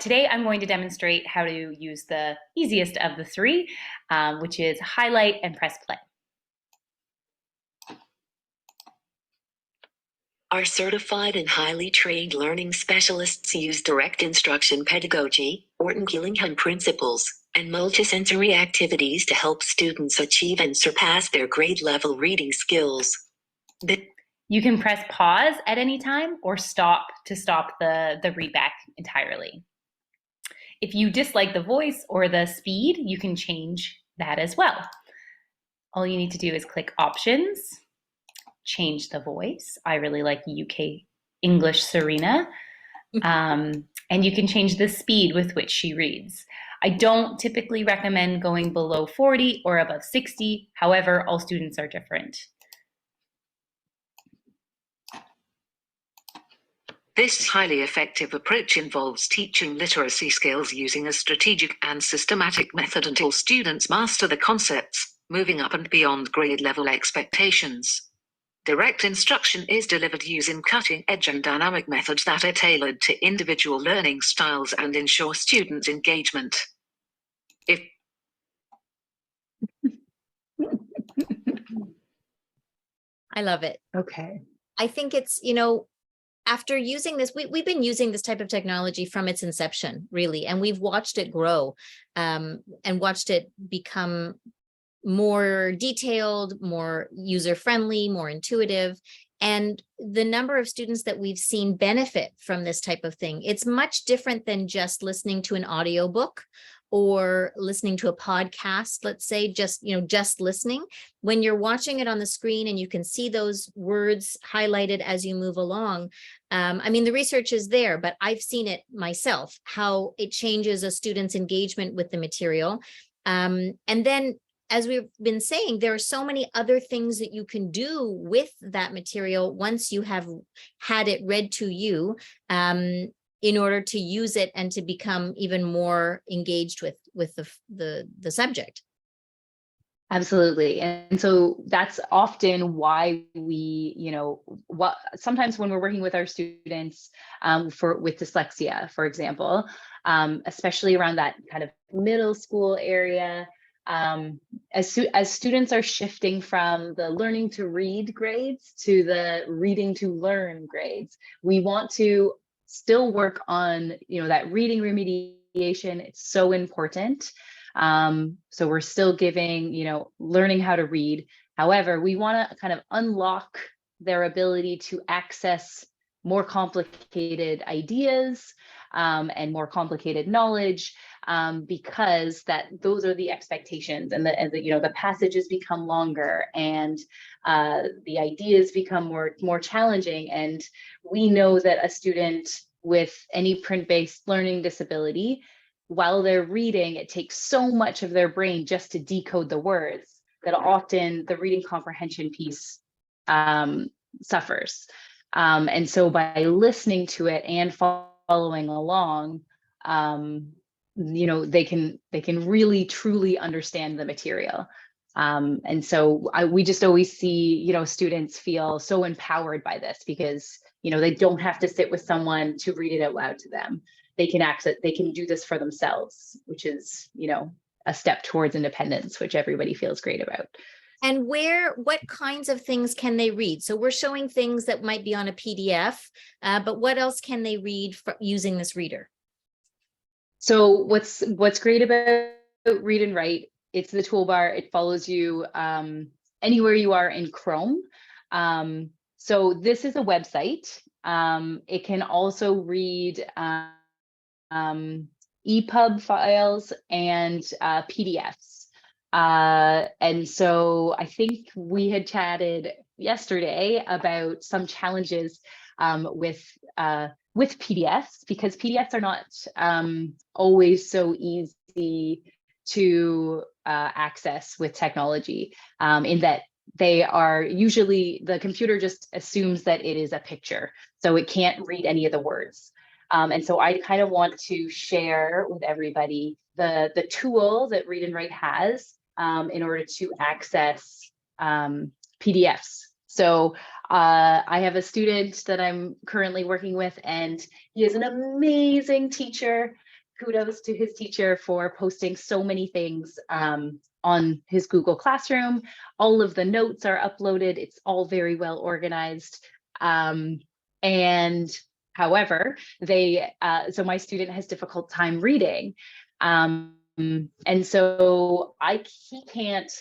Today, I'm going to demonstrate how to use the easiest of the 3, which is highlight and press play. Our certified and highly trained learning specialists use direct instruction pedagogy, Orton-Gillingham principles, and multisensory activities to help students achieve and surpass their grade level reading skills. You can press pause at any time or stop to stop the readback entirely. If you dislike the voice or the speed, you can change that as well. All you need to do is click Options, change the voice. I really like UK English Serena. And you can change the speed with which she reads. I don't typically recommend going below 40 or above 60. However, all students are different. This highly effective approach involves teaching literacy skills using a strategic and systematic method until students master the concepts, moving up and beyond grade level expectations. Direct instruction is delivered using cutting-edge and dynamic methods that are tailored to individual learning styles and ensure student engagement. I love it. Okay. I think it's, you know, after using this, we've been using this type of technology from its inception, really, and we've watched it grow and watched it become more detailed, more user-friendly, more intuitive. And the number of students that we've seen benefit from this type of thing, it's much different than just listening to an audiobook or listening to a podcast, let's say, just listening. When you're watching it on the screen and you can see those words highlighted as you move along, I mean, the research is there, but I've seen it myself, how it changes a student's engagement with the material. And then, as we've been saying, there are so many other things that you can do with that material once you have had it read to you, in order to use it and to become even more engaged with the subject. Absolutely. And so that's often why we, sometimes when we're working with our students with dyslexia, for example, especially around that kind of middle school area, as students are shifting from the learning to read grades to the reading to learn grades, we want to still work on, that reading remediation. It's so important. So we're still giving, learning how to read. However, we want to kind of unlock their ability to access more complicated ideas and more complicated knowledge, because those are the expectations, and the passages become longer, and the ideas become more challenging. And we know that a student with any print-based learning disability, while they're reading, it takes so much of their brain just to decode the words that often the reading comprehension piece suffers. And so by listening to it and following along, they can really truly understand the material. And so we just always see, students feel so empowered by this, because, they don't have to sit with someone to read it out loud to them. They can do this for themselves, which is, a step towards independence, which everybody feels great about. And what kinds of things can they read? So we're showing things that might be on a PDF, but what else can they read using this reader? So what's great about Read and Write, it's the toolbar. It follows you anywhere you are in Chrome. So this is a website. It can also read EPUB files and PDFs. And so I think we had chatted yesterday about some challenges with PDFs, because PDFs are not always so easy to access with technology, in that they are usually, the computer just assumes that it is a picture, so it can't read any of the words. And so I kind of want to share with everybody the tool that Read and Write has in order to access PDFs. So I have a student that I'm currently working with, and he is an amazing teacher. Kudos to his teacher for posting so many things on his Google Classroom. All of the notes are uploaded. It's all very well organized. And however, so my student has difficult time reading. And so he can't,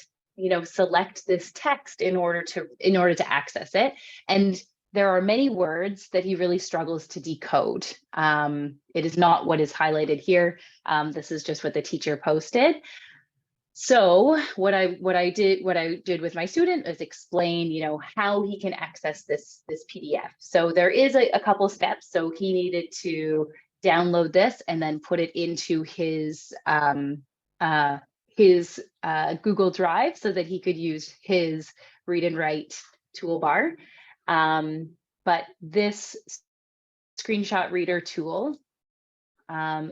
select this text in order to access it. And there are many words that he really struggles to decode. It is not what is highlighted here. This is just what the teacher posted. So what I did with my student is explain, how he can access this PDF. So there is a couple steps. So he needed to download this and then put it into his Google Drive so that he could use his read and write toolbar. But this screenshot reader tool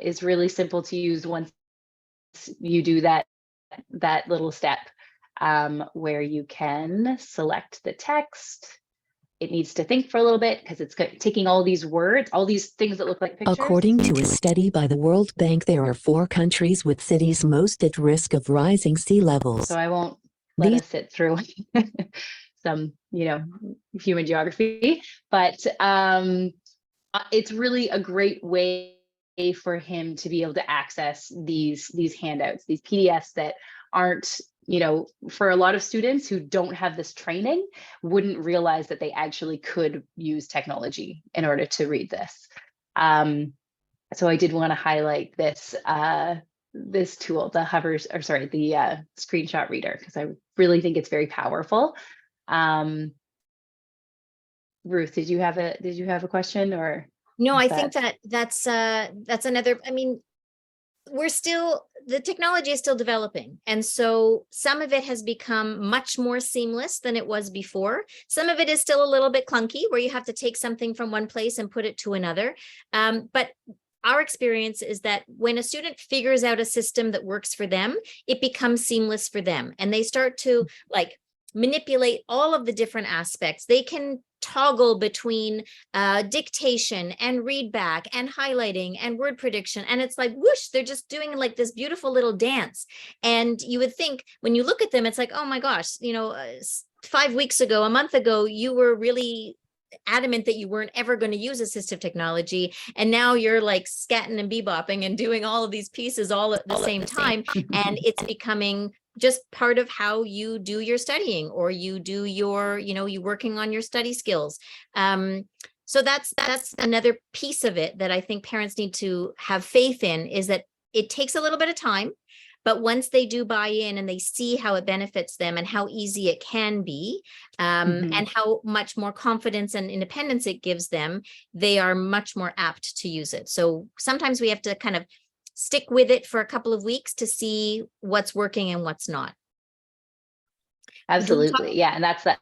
is really simple to use once you do that little step where you can select the text. It needs to think for a little bit because it's taking all these words, all these things that look like pictures. According to a study by the World Bank, there are 4 countries with cities most at risk of rising sea levels. So I won't let us sit through some, human geography, but it's really a great way for him to be able to access these handouts, these PDFs that aren't, for a lot of students who don't have this training, wouldn't realize that they actually could use technology in order to read this. So I did want to highlight this tool, the screenshot reader, because I really think it's very powerful. Ruth, did you have a question or? No, I think that's another, the technology is still developing. And so some of it has become much more seamless than it was before. Some of it is still a little bit clunky where you have to take something from one place and put it to another. But our experience is that when a student figures out a system that works for them, it becomes seamless for them. And they start to manipulate all of the different aspects. They can toggle between dictation and read back and highlighting and word prediction. And it's like, whoosh, they're just doing this beautiful little dance. And you would think when you look at them, it's like, oh my gosh, 5 weeks ago, a month ago, you were really adamant that you weren't ever going to use assistive technology. And now you're scatting and bebopping and doing all of these pieces all at the same time. And it's becoming just part of how you do your studying, or you do your, you working on your study skills. So that's another piece of it that I think parents need to have faith in, is that it takes a little bit of time, but once they do buy in and they see how it benefits them and how easy it can be, and how much more confidence and independence it gives them, they are much more apt to use it. So sometimes we have to kind of stick with it for a couple of weeks to see what's working and what's not. Absolutely. Yeah. And that's that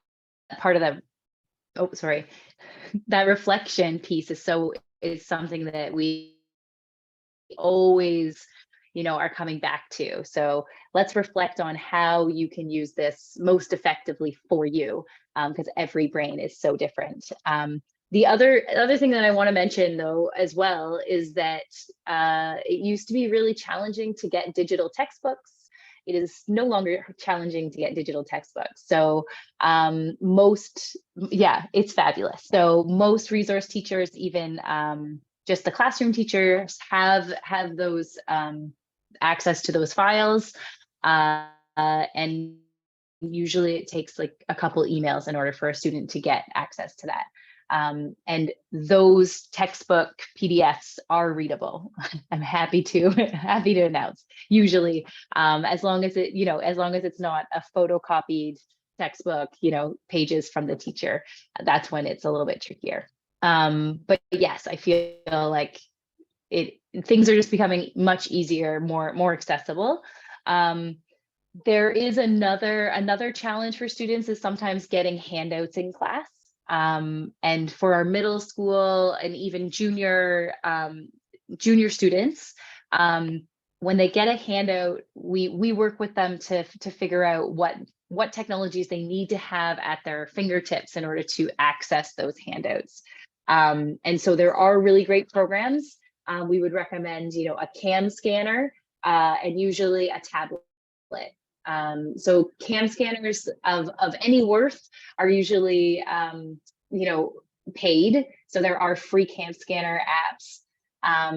part of that. Oh, sorry. That reflection piece is something that we always, are coming back to. So let's reflect on how you can use this most effectively for you, because every brain is so different. The other thing that I want to mention, though, as well, is that it used to be really challenging to get digital textbooks. It is no longer challenging to get digital textbooks. So it's fabulous. So most resource teachers, even just the classroom teachers, have those access to those files. And usually it takes a couple emails in order for a student to get access to that. And those textbook PDFs are readable. I'm happy to announce, usually, as long as it's not a photocopied textbook, pages from the teacher, that's when it's a little bit trickier. But yes, I feel like things are just becoming much easier, more accessible. There is another challenge for students is sometimes getting handouts in class. And for our middle school and even junior students, when they get a handout, we work with them to figure out what technologies they need to have at their fingertips in order to access those handouts. And so there are really great programs. We would recommend, a CAM scanner and usually a tablet. So CAM scanners of any worth are usually, paid. So there are free CAM scanner apps,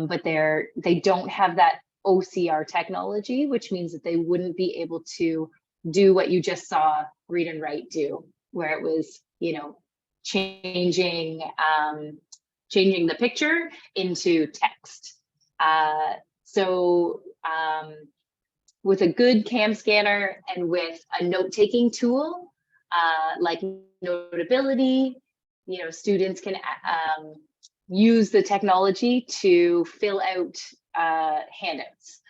but they don't have that OCR technology, which means that they wouldn't be able to do what you just saw read and write do, where it was, you know, changing the picture into text. So with a good cam scanner and with a note-taking tool like Notability, you know, students can use the technology to fill out handouts.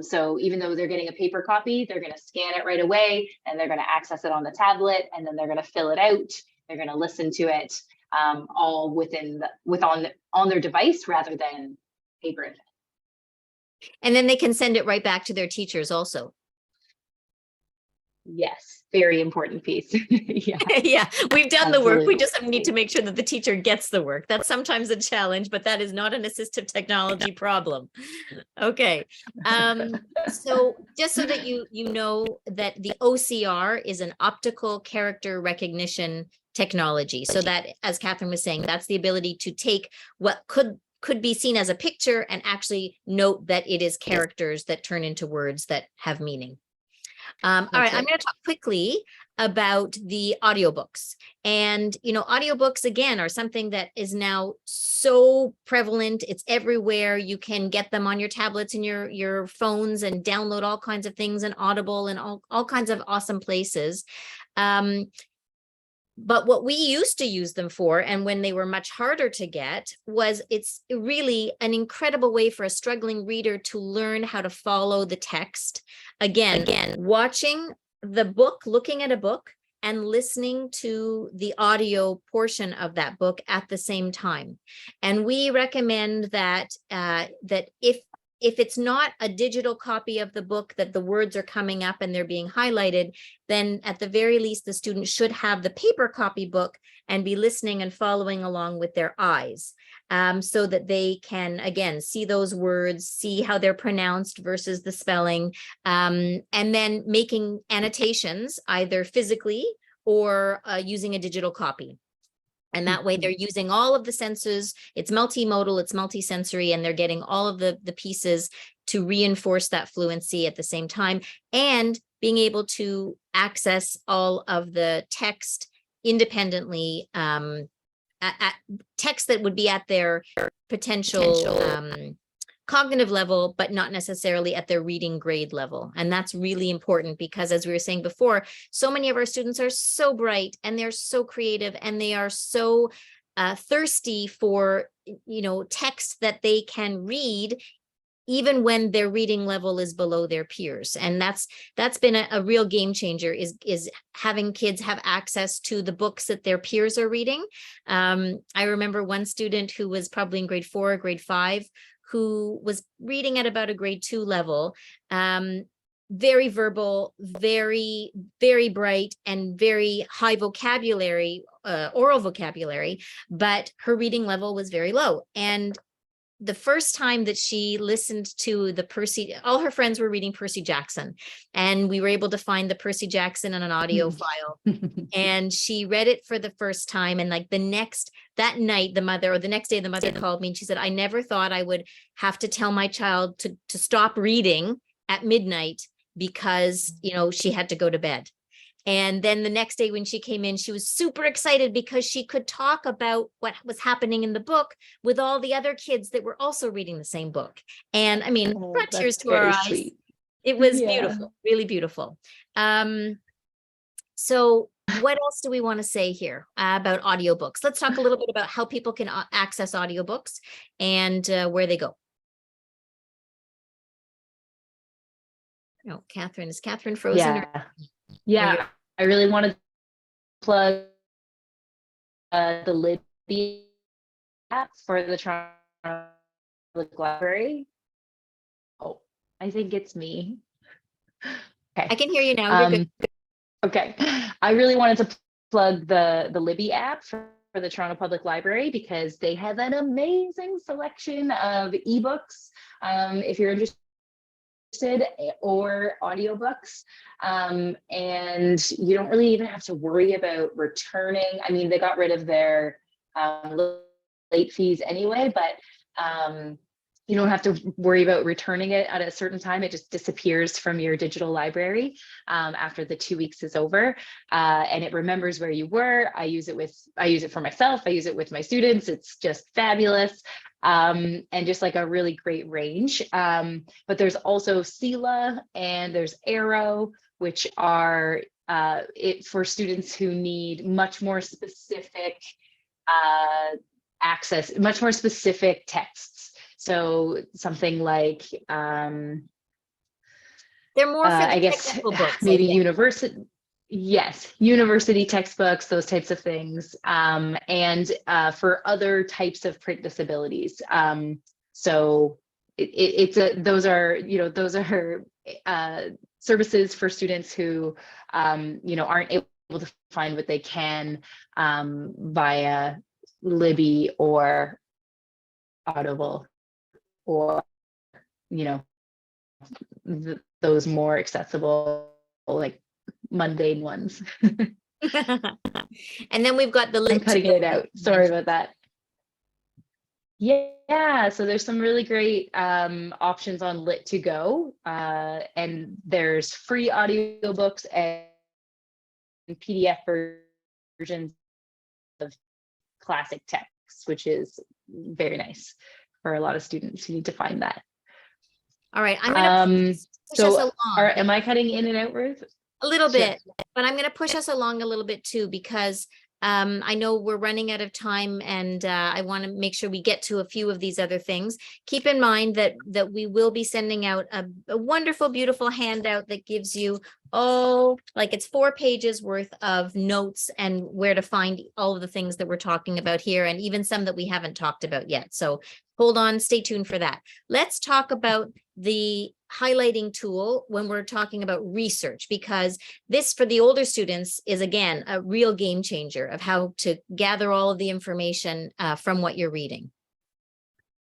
So even though they're getting a paper copy, they're going to scan it right away, and they're going to access it on the tablet, and then they're going to fill it out. They're going to listen to it all on their device rather than paper and pen. And then they can send it right back to their teachers also. Yes, very important piece. Yeah. Yeah, we've done the work. We Absolutely. just need to make sure that the teacher gets the work. That's sometimes a challenge, but that is not an assistive technology problem. Okay. So just so that you know that the OCR is an optical character recognition technology. So that, as Catherine was saying, that's the ability to take what could be seen as a picture and actually note that it is characters that turn into words that have meaning. All right, I'm going to talk quickly about the audiobooks. And, you know, audiobooks, again, are something that is now so prevalent. It's everywhere. You can get them on your tablets and your phones and download all kinds of things, and Audible and all kinds of awesome places. But what we used to use them for, and when they were much harder to get, was it's really an incredible way for a struggling reader to learn how to follow the text. Again, watching the book, looking at a book, and listening to the audio portion of that book at the same time. And we recommend that that if it's not a digital copy of the book, that the words are coming up and they're being highlighted, then at the very least, the student should have the paper copy book and be listening and following along with their eyes, so that they can, again, see those words, see how they're pronounced versus the spelling, and then making annotations either physically or using a digital copy. And that way they're using all of the senses. It's multimodal, it's multisensory, and they're getting all of the pieces to reinforce that fluency at the same time, and being able to access all of the text independently, at text that would be at their potential cognitive level, but not necessarily at their reading grade level. And that's really important because, as we were saying before, so many of our students are so bright and they're so creative and they are so thirsty for, you know, text that they can read even when their reading level is below their peers. And that's been a real game changer, is having kids have access to the books that their peers are reading. I remember one student who was probably in grade 4 or grade 5, who was reading at about a grade 2 level, very verbal, very, very bright, and very high vocabulary, oral vocabulary, but her reading level was very low. And the first time that she listened to all her friends were reading Percy Jackson, and we were able to find the Percy Jackson on an audio file. And she read it for the first time. And like that night, the next day, the mother called me and she said, I never thought I would have to tell my child to stop reading at midnight because, you know, she had to go to bed. And then the next day when she came in, she was super excited because she could talk about what was happening in the book with all the other kids that were also reading the same book. And I mean, brought tears to our eyes. Sweet. It was beautiful, really beautiful. So what else do we want to say here about audiobooks? Let's talk a little bit about how people can access audiobooks and where they go. Oh, Catherine, is Catherine frozen? Yeah, I really wanted to plug the Libby app for the Toronto Public Library. Oh, I think it's me. Okay. I can hear you now. You're good. Okay. I really wanted to plug the Libby app for the Toronto Public Library because they have an amazing selection of ebooks. If you're interested, or audiobooks, and you don't really even have to worry about returning. I mean, they got rid of their late fees anyway, but you don't have to worry about returning it at a certain time. It just disappears from your digital library after the 2 weeks is over, and it remembers where you were. I use it for myself. I use it with my students. It's just fabulous, and just like a really great range. But there's also Sela and there's Arrow, which are it for students who need much more specific access, much more specific texts. So something like, They're more for the I guess technical books, I maybe think. university textbooks, those types of things, and for other types of print disabilities. So those are services for students who aren't able to find what they can via Libby or Audible, or those more accessible, like mundane ones. And then we've got the I'm lit. cutting it out. Sorry about that. Yeah, so there's some really great options on Lit2Go, and there's free audiobooks and PDF versions of classic texts, which is very nice for a lot of students who need to find that. All right, I'm going to push us along. Am I cutting in and out, Ruth? A little bit, but I'm going to push us along a little bit too, because I know we're running out of time, and I want to make sure we get to a few of these other things. Keep in mind that we will be sending out a wonderful, beautiful handout that gives you it's 4 pages worth of notes and where to find all of the things that we're talking about here, and even some that we haven't talked about yet. So hold on, stay tuned for that. Let's talk about the highlighting tool when we're talking about research, because this for the older students is again a real game changer of how to gather all of the information from what you're reading.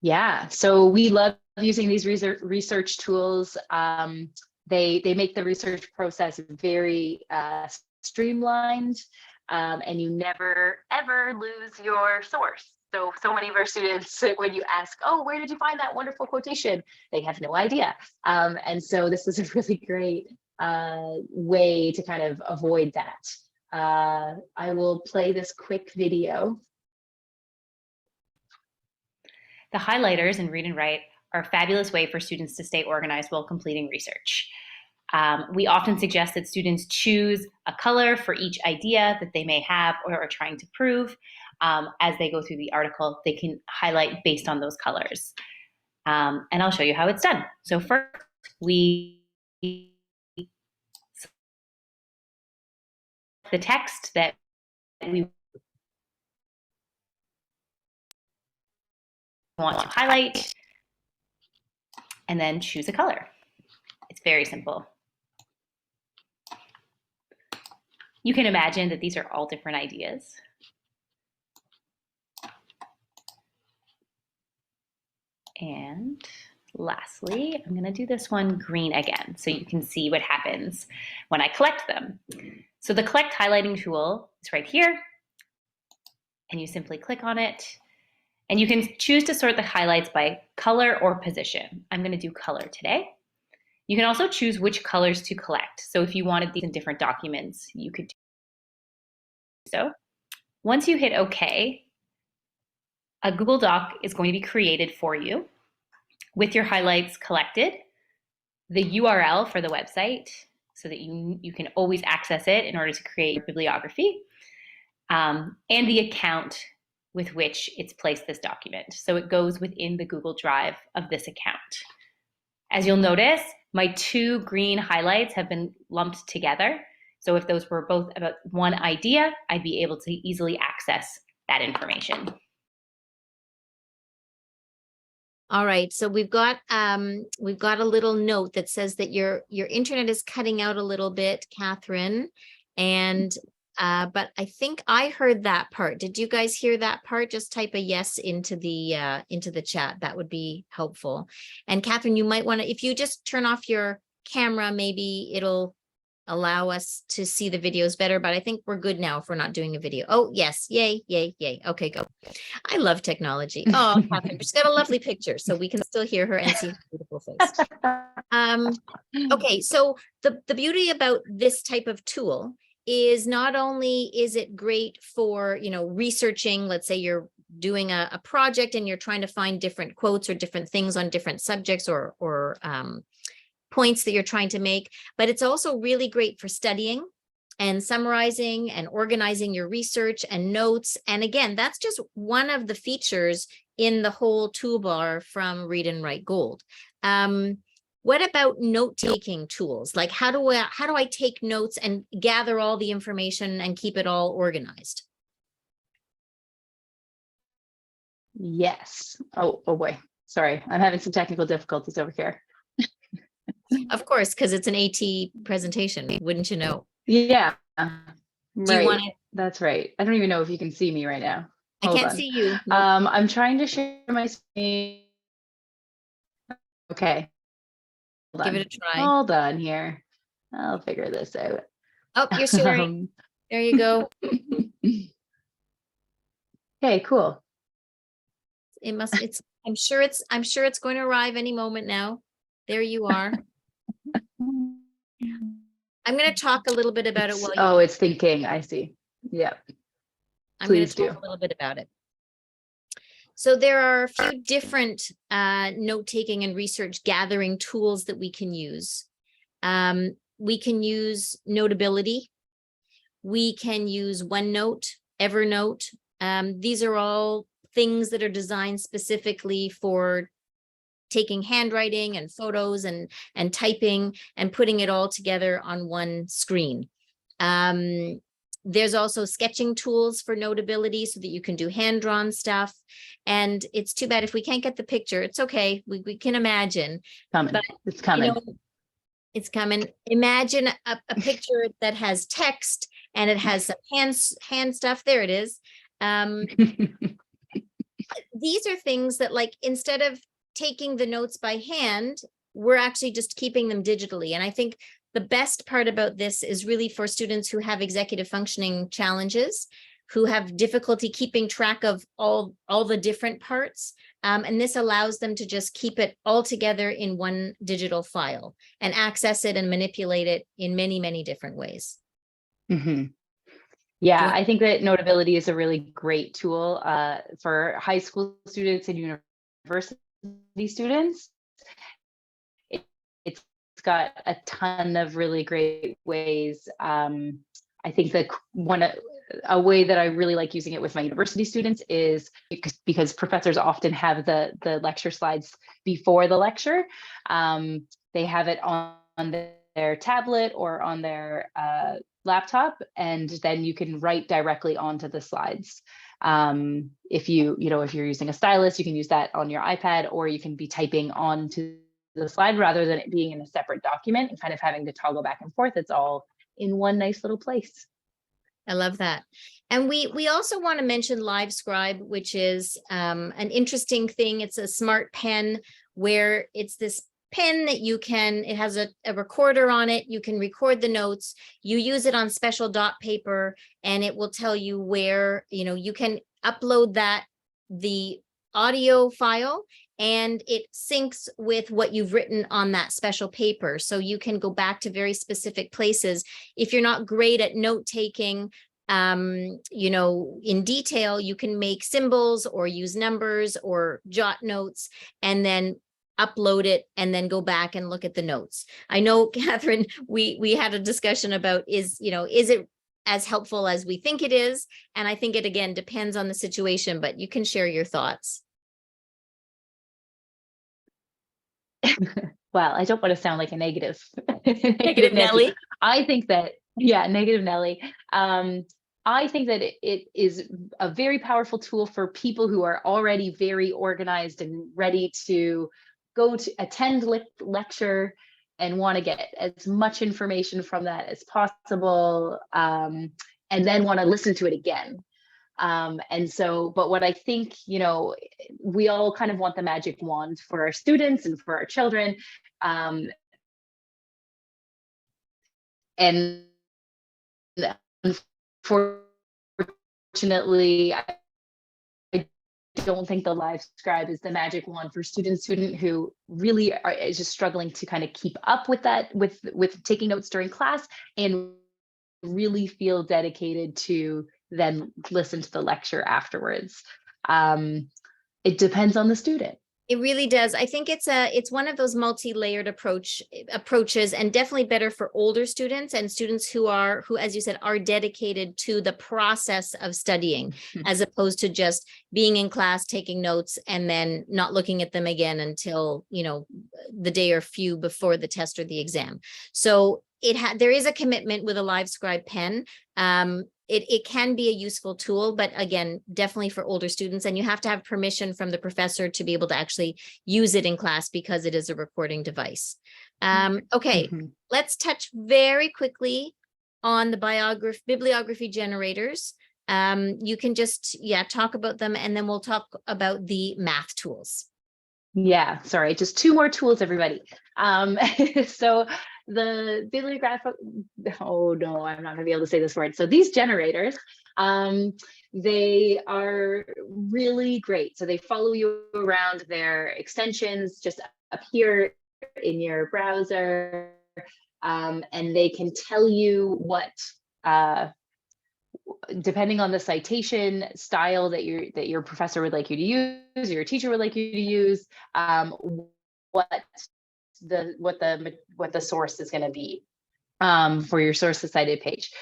Yeah, so we love using these research tools. They make the research process very streamlined, and you never ever lose your source. So many of our students, when you ask, oh, where did you find that wonderful quotation? They have no idea. And so this is a really great way to kind of avoid that. I will play this quick video. The highlighters in Read and Write are a fabulous way for students to stay organized while completing research. We often suggest that students choose a color for each idea that they may have or are trying to prove. As they go through the article, they can highlight based on those colors. And I'll show you how it's done. So first, we the text that we want to highlight, and then choose a color. It's very simple. You can imagine that these are all different ideas. And lastly, I'm going to do this one green again, so you can see what happens when I collect them. So the collect highlighting tool is right here, and you simply click on it, and you can choose to sort the highlights by color or position. I'm going to do color today. You can also choose which colors to collect. So if you wanted these in different documents, you could do so. Once you hit OK, a Google Doc is going to be created for you with your highlights collected, the URL for the website so that you can always access it in order to create your bibliography, and the account with which it's placed this document. So it goes within the Google Drive of this account. As you'll notice, my 2 green highlights have been lumped together. So if those were both about one idea, I'd be able to easily access that information. All right, so we've got a little note that says that your internet is cutting out a little bit, Catherine, and but I think I heard that part. Did you guys hear that part? Just type a yes into the chat. That would be helpful. And Catherine, you might want to, if you just turn off your camera, maybe it'll allow us to see the videos better, but I think we're good now if we're not doing a video. Oh, yes. Yay, yay, yay. Okay, go. I love technology. Oh, Catherine, she's got a lovely picture, so we can still hear her and see her beautiful face. Okay, so the beauty about this type of tool is not only is it great for, researching, let's say you're doing a project and you're trying to find different quotes or different things on different subjects or points that you're trying to make, but it's also really great for studying and summarizing and organizing your research and notes. And again, that's just one of the features in the whole toolbar from Read and Write Gold. What about note-taking tools? Like how do I take notes and gather all the information and keep it all organized? Yes. Oh boy. Sorry, I'm having some technical difficulties over here. Of course, because it's an AT presentation, wouldn't you know? Yeah. Do you want Right. to? That's right. I don't even know if you can see me right now. I Hold can't on. see you. Nope. I'm trying to share my screen. Okay. Hold Give on. it a try. Hold on here. I'll figure this out. Oh, you're sharing. There you go. Okay, cool. I'm sure it's going to arrive any moment now. There you are. I'm going to talk a little bit about it while you. Oh, it's thinking. I see. Yeah. I'm going Please to talk do. a little bit about it. So there are a few different note-taking and research gathering tools that we can use. We can use Notability. We can use OneNote, Evernote. These are all things that are designed specifically for taking handwriting and photos and typing and putting it all together on one screen. There's also sketching tools for Notability so that you can do hand-drawn stuff. And it's too bad if we can't get the picture. It's okay. We can imagine. Coming. But, It's coming. It's coming. Imagine a picture that has text and it has some hand stuff. There it is. These are things that, like, instead of taking the notes by hand, we're actually just keeping them digitally. And I think the best part about this is really for students who have executive functioning challenges, who have difficulty keeping track of all the different parts. And this allows them to just keep it all together in one digital file and access it and manipulate it in many, many different ways. Mm-hmm. Yeah, I think that Notability is a really great tool for high school students and university students. It's got a ton of really great ways. I think that a way that I really like using it with my university students is because professors often have the lecture slides before the lecture. They have it on their tablet or on their laptop, and then you can write directly onto the slides. If if you're using a stylus, you can use that on your iPad, or you can be typing onto the slide rather than it being in a separate document and kind of having to toggle back and forth. It's all in one nice little place. I love that. And we also want to mention LiveScribe, which is an interesting thing. It's a smart pen where it's this pen that it has a recorder on it. You can record the notes. You use it on special dot paper, and it will tell you where, you can upload the audio file, and it syncs with what you've written on that special paper. So you can go back to very specific places. If you're not great at note taking, in detail, you can make symbols or use numbers or jot notes and then upload it and then go back and look at the notes. I know, Catherine, we had a discussion about is it as helpful as we think it is? And I think it, again, depends on the situation, but you can share your thoughts. Well, I don't want to sound like a negative Negative Nelly. I think that, negative Nelly. I think that it is a very powerful tool for people who are already very organized and ready to go to attend lecture and want to get as much information from that as possible, and then want to listen to it again. But what I think, we all kind of want the magic wand for our students and for our children. and unfortunately, I don't think the live scribe is the magic wand for student who really is just struggling to kind of keep up with that, with taking notes during class and really feel dedicated to then listen to the lecture afterwards. It depends on the student. It really does. I think it's one of those multi-layered approaches, and definitely better for older students and students who, as you said, are dedicated to the process of studying, as opposed to just being in class, taking notes, and then not looking at them again until, the day or few before the test or the exam. So there is a commitment with a live scribe pen. It can be a useful tool, but again, definitely for older students, and you have to have permission from the professor to be able to actually use it in class because it is a recording device. Okay, let's touch very quickly on the bibliography generators. You can just, talk about them, and then we'll talk about the math tools. Yeah, sorry, just 2 more tools, everybody. So the bibliographic, oh no, I'm not gonna be able to say this word. So these generators, they are really great. So they follow you around. Their extensions just appear in your browser, and they can tell you what, depending on the citation style that your professor would like you to use, or your teacher would like you to use, what the source is going to be for your sources cited page.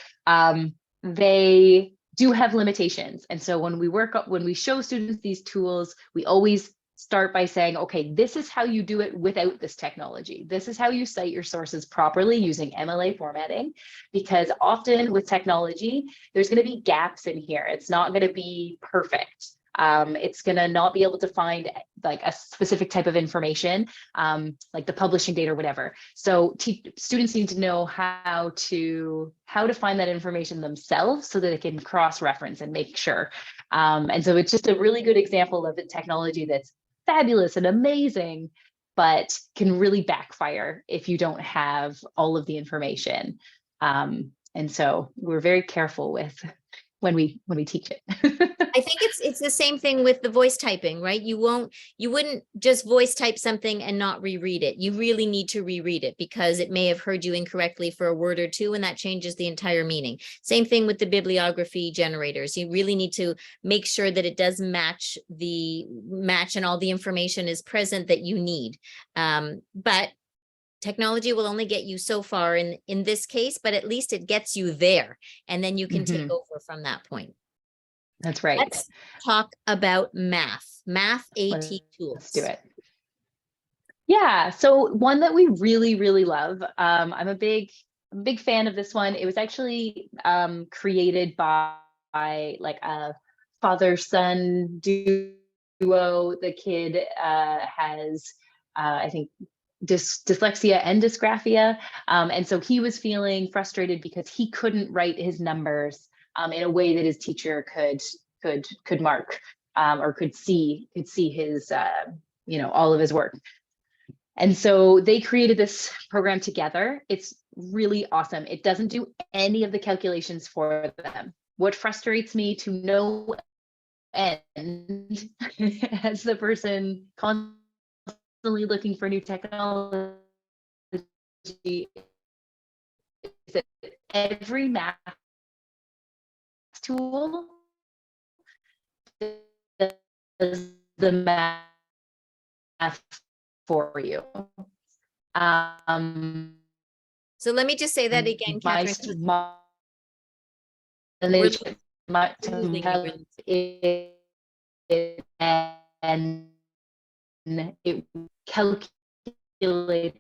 They do have limitations, and so when we show students these tools, we always start by saying, okay, this is how you do it without this technology. This is how you cite your sources properly using MLA formatting, because often with technology, there's going to be gaps in here. It's not going to be perfect. It's going to not be able to find like a specific type of information, like the publishing date or whatever. So students need to know how to find that information themselves so that they can cross-reference and make sure. And so it's just a really good example of a technology that's fabulous and amazing, but can really backfire if you don't have all of the information. And so we're very careful with when we teach it. I think it's the same thing with the voice typing, right? You wouldn't just voice type something and not reread it. You really need to reread it because it may have heard you incorrectly for a word or two, and that changes the entire meaning. Same thing with the bibliography generators. You really need to make sure that it does match and all the information is present that you need. But technology will only get you so far in this case, but at least it gets you there, and then you can take over from that point. That's right. Let's talk about math AT tools. Let's do it. Yeah, so one that we really, really love. I'm a big fan of this one. It was actually created by like a father-son duo. The kid has, I think, dyslexia and dysgraphia, and so he was feeling frustrated because he couldn't write his numbers in a way that his teacher could mark or could see his all of his work. And so they created this program together. It's really awesome. It doesn't do any of the calculations for them. What frustrates me to no end as the person constantly looking for new technology is that every math tool does the math for you. So let me just say that again, Catherine. And it calculates.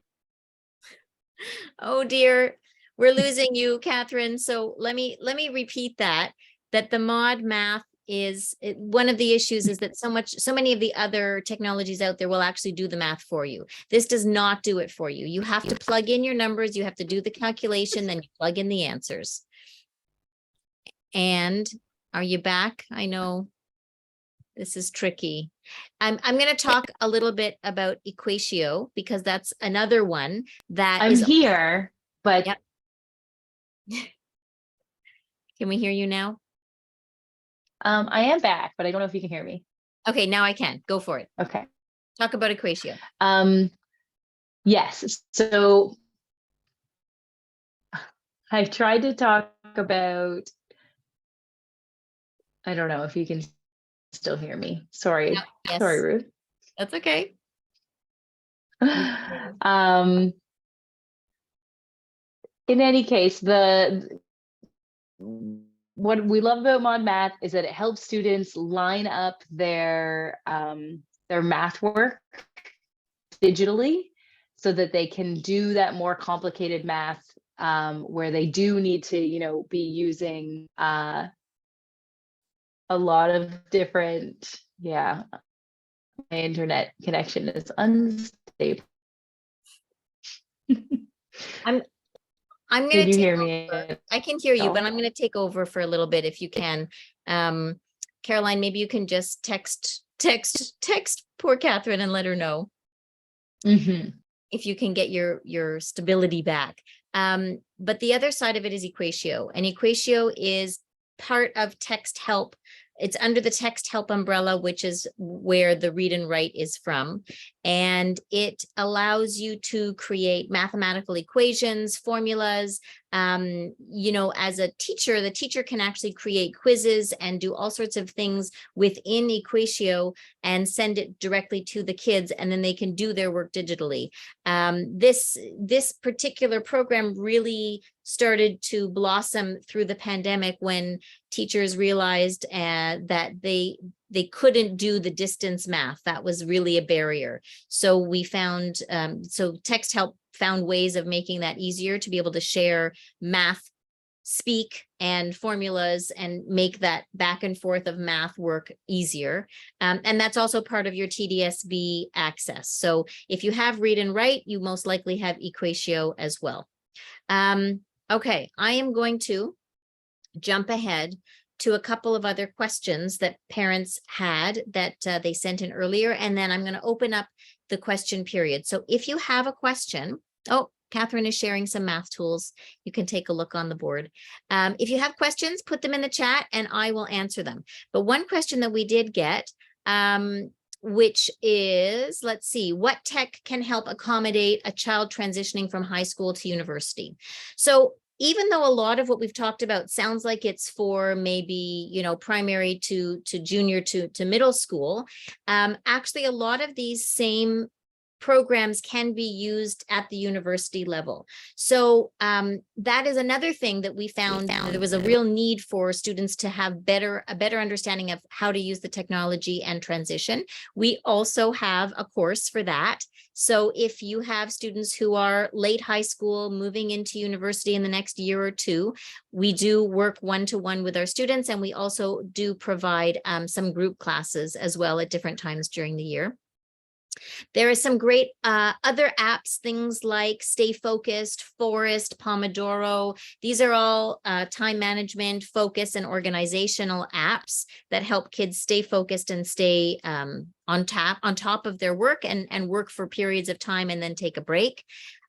Oh dear, we're losing you, Catherine. So let me repeat that the mod math is one of the issues is that so many of the other technologies out there will actually do the math for you. This does not do it for you. You have to plug in your numbers, you have to do the calculation, then you plug in the answers. And are you back? I know this is tricky. I'm going to talk a little bit about Equatio because that's another one that I'm here, but yep. Can we hear you now? I am back, but I don't know if you can hear me. Okay, now I can. Go for it. Okay. Talk about equatio. Yes. So I tried to talk about, I don't know if you can still hear me. Sorry. Yes, Sorry, Ruth. that's okay. Um, in any case, what we love about Mod Math is that it helps students line up their math work digitally so that they can do that more complicated math where they do need to, be using a lot of different, my internet connection is unstable. I'm going Can to you take hear over. me? I can hear you, but all? I'm going to take over for a little bit if you can. Caroline, maybe you can just text poor Catherine and let her know Mhm. if you can get your stability back. But the other side of it is equatio, and equatio is part of text help. It's under the text help umbrella, which is where the read and write is from. And it allows you to create mathematical equations, formulas. As a teacher, the teacher can actually create quizzes and do all sorts of things within equatio and send it directly to the kids, and then they can do their work digitally. This particular program really started to blossom through the pandemic when teachers realized that they couldn't do the distance math. That was really a barrier. So we found, so Text Help found ways of making that easier to be able to share math speak and formulas and make that back and forth of math work easier. And that's also part of your TDSB access. So if you have read and write, you most likely have equatio as well. Okay, I am going to jump ahead to a couple of other questions that parents had that they sent in earlier, and then I'm going to open up the question period. So if you have a question, oh, Catherine is sharing some math tools. You can take a look on the board. If you have questions, put them in the chat and I will answer them. But one question that we did get, which is, let's see, what tech can help accommodate a child transitioning from high school to university? So even though a lot of what we've talked about sounds like it's for maybe, primary to junior to middle school, actually a lot of these same programs can be used at the university level. So that is another thing that we found. There was a real need for students to have a better understanding of how to use the technology and transition. We also have a course for that. So if you have students who are late high school moving into university in the next year or two, we do work one-to-one with our students, and we also do provide some group classes as well at different times during the year. There are some great other apps, things like Stay Focused, Forest, Pomodoro. These are all time management, focus, and organizational apps that help kids stay focused and stay on top of their work and work for periods of time and then take a break.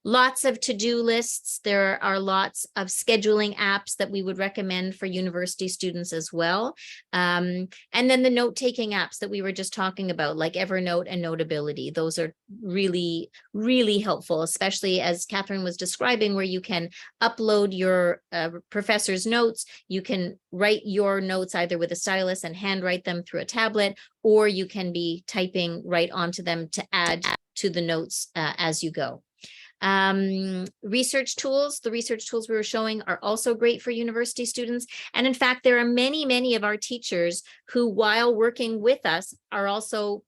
Lots of to-do lists. There are lots of scheduling apps that we would recommend for university students as well. And then the note-taking apps that we were just talking about, like Evernote and Notability. Those are really, really helpful, especially as Catherine was describing, where you can upload your professor's notes. You can write your notes either with a stylus and handwrite them through a tablet, or you can be typing right onto them to add to the notes as you go. Research tools, the research tools we were showing are also great for university students. And in fact, there are many of our teachers who, while working with us, are also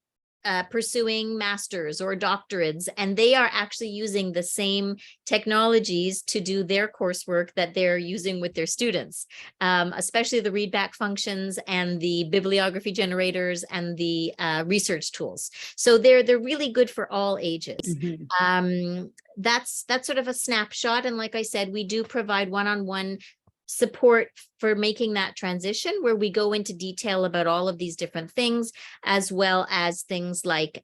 pursuing masters or doctorates, and they are actually using the same technologies to do their coursework that they're using with their students, especially the readback functions and the bibliography generators and the research tools. So they're really good for all ages. Mm-hmm. That's sort of a snapshot. And like I said, we do provide one-on-one support for making that transition, where we go into detail about all of these different things, as well as things like,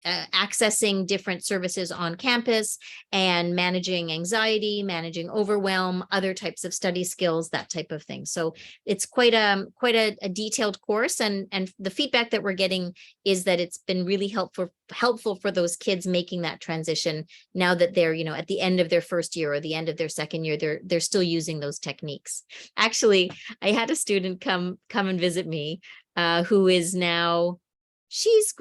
accessing different services on campus and managing anxiety, managing overwhelm, other types of study skills, that type of thing. So it's quite a detailed course, and the feedback that we're getting is that it's been really helpful for those kids making that transition now that they're, you know, at the end of their first year or the end of their second year, they're still using those techniques. Actually, I had a student come and visit me who is now, she's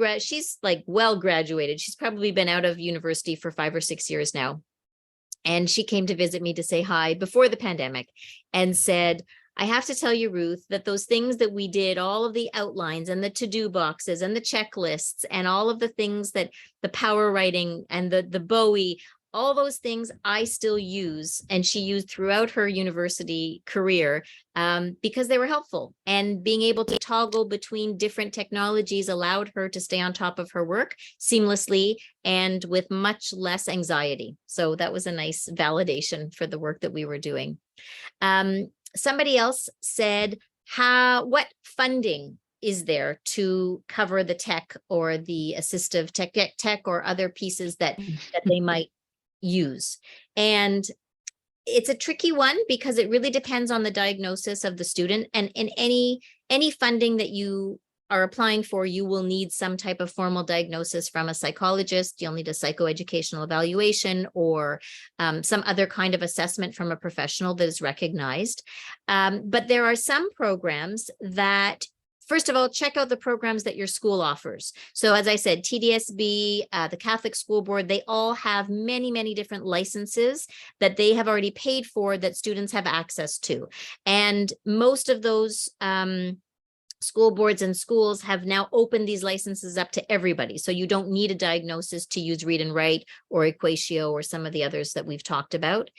like well graduated. She's probably been out of university for 5 or 6 years now. And she came to visit me to say hi before the pandemic and said, I have to tell you, Ruth, that those things that we did, all of the outlines and the to-do boxes and the checklists and all of the things that the power writing and the Bowie, all those things I still use, and she used throughout her university career because they were helpful. And being able to toggle between different technologies allowed her to stay on top of her work seamlessly and with much less anxiety. So that was a nice validation for the work that we were doing. Somebody else said, what funding is there to cover the tech or the assistive tech or other pieces that they might use? And it's a tricky one because it really depends on the diagnosis of the student, and in any funding that you are applying for, you will need some type of formal diagnosis from a psychologist. You'll need a psychoeducational evaluation or some other kind of assessment from a professional that is recognized. But there are some programs that, first of all, check out the programs that your school offers. So as I said, TDSB, the Catholic School Board, they all have many, many different licenses that they have already paid for that students have access to. And most of those school boards and schools have now opened these licenses up to everybody. So you don't need a diagnosis to use Read and Write or Equatio or some of the others that we've talked about.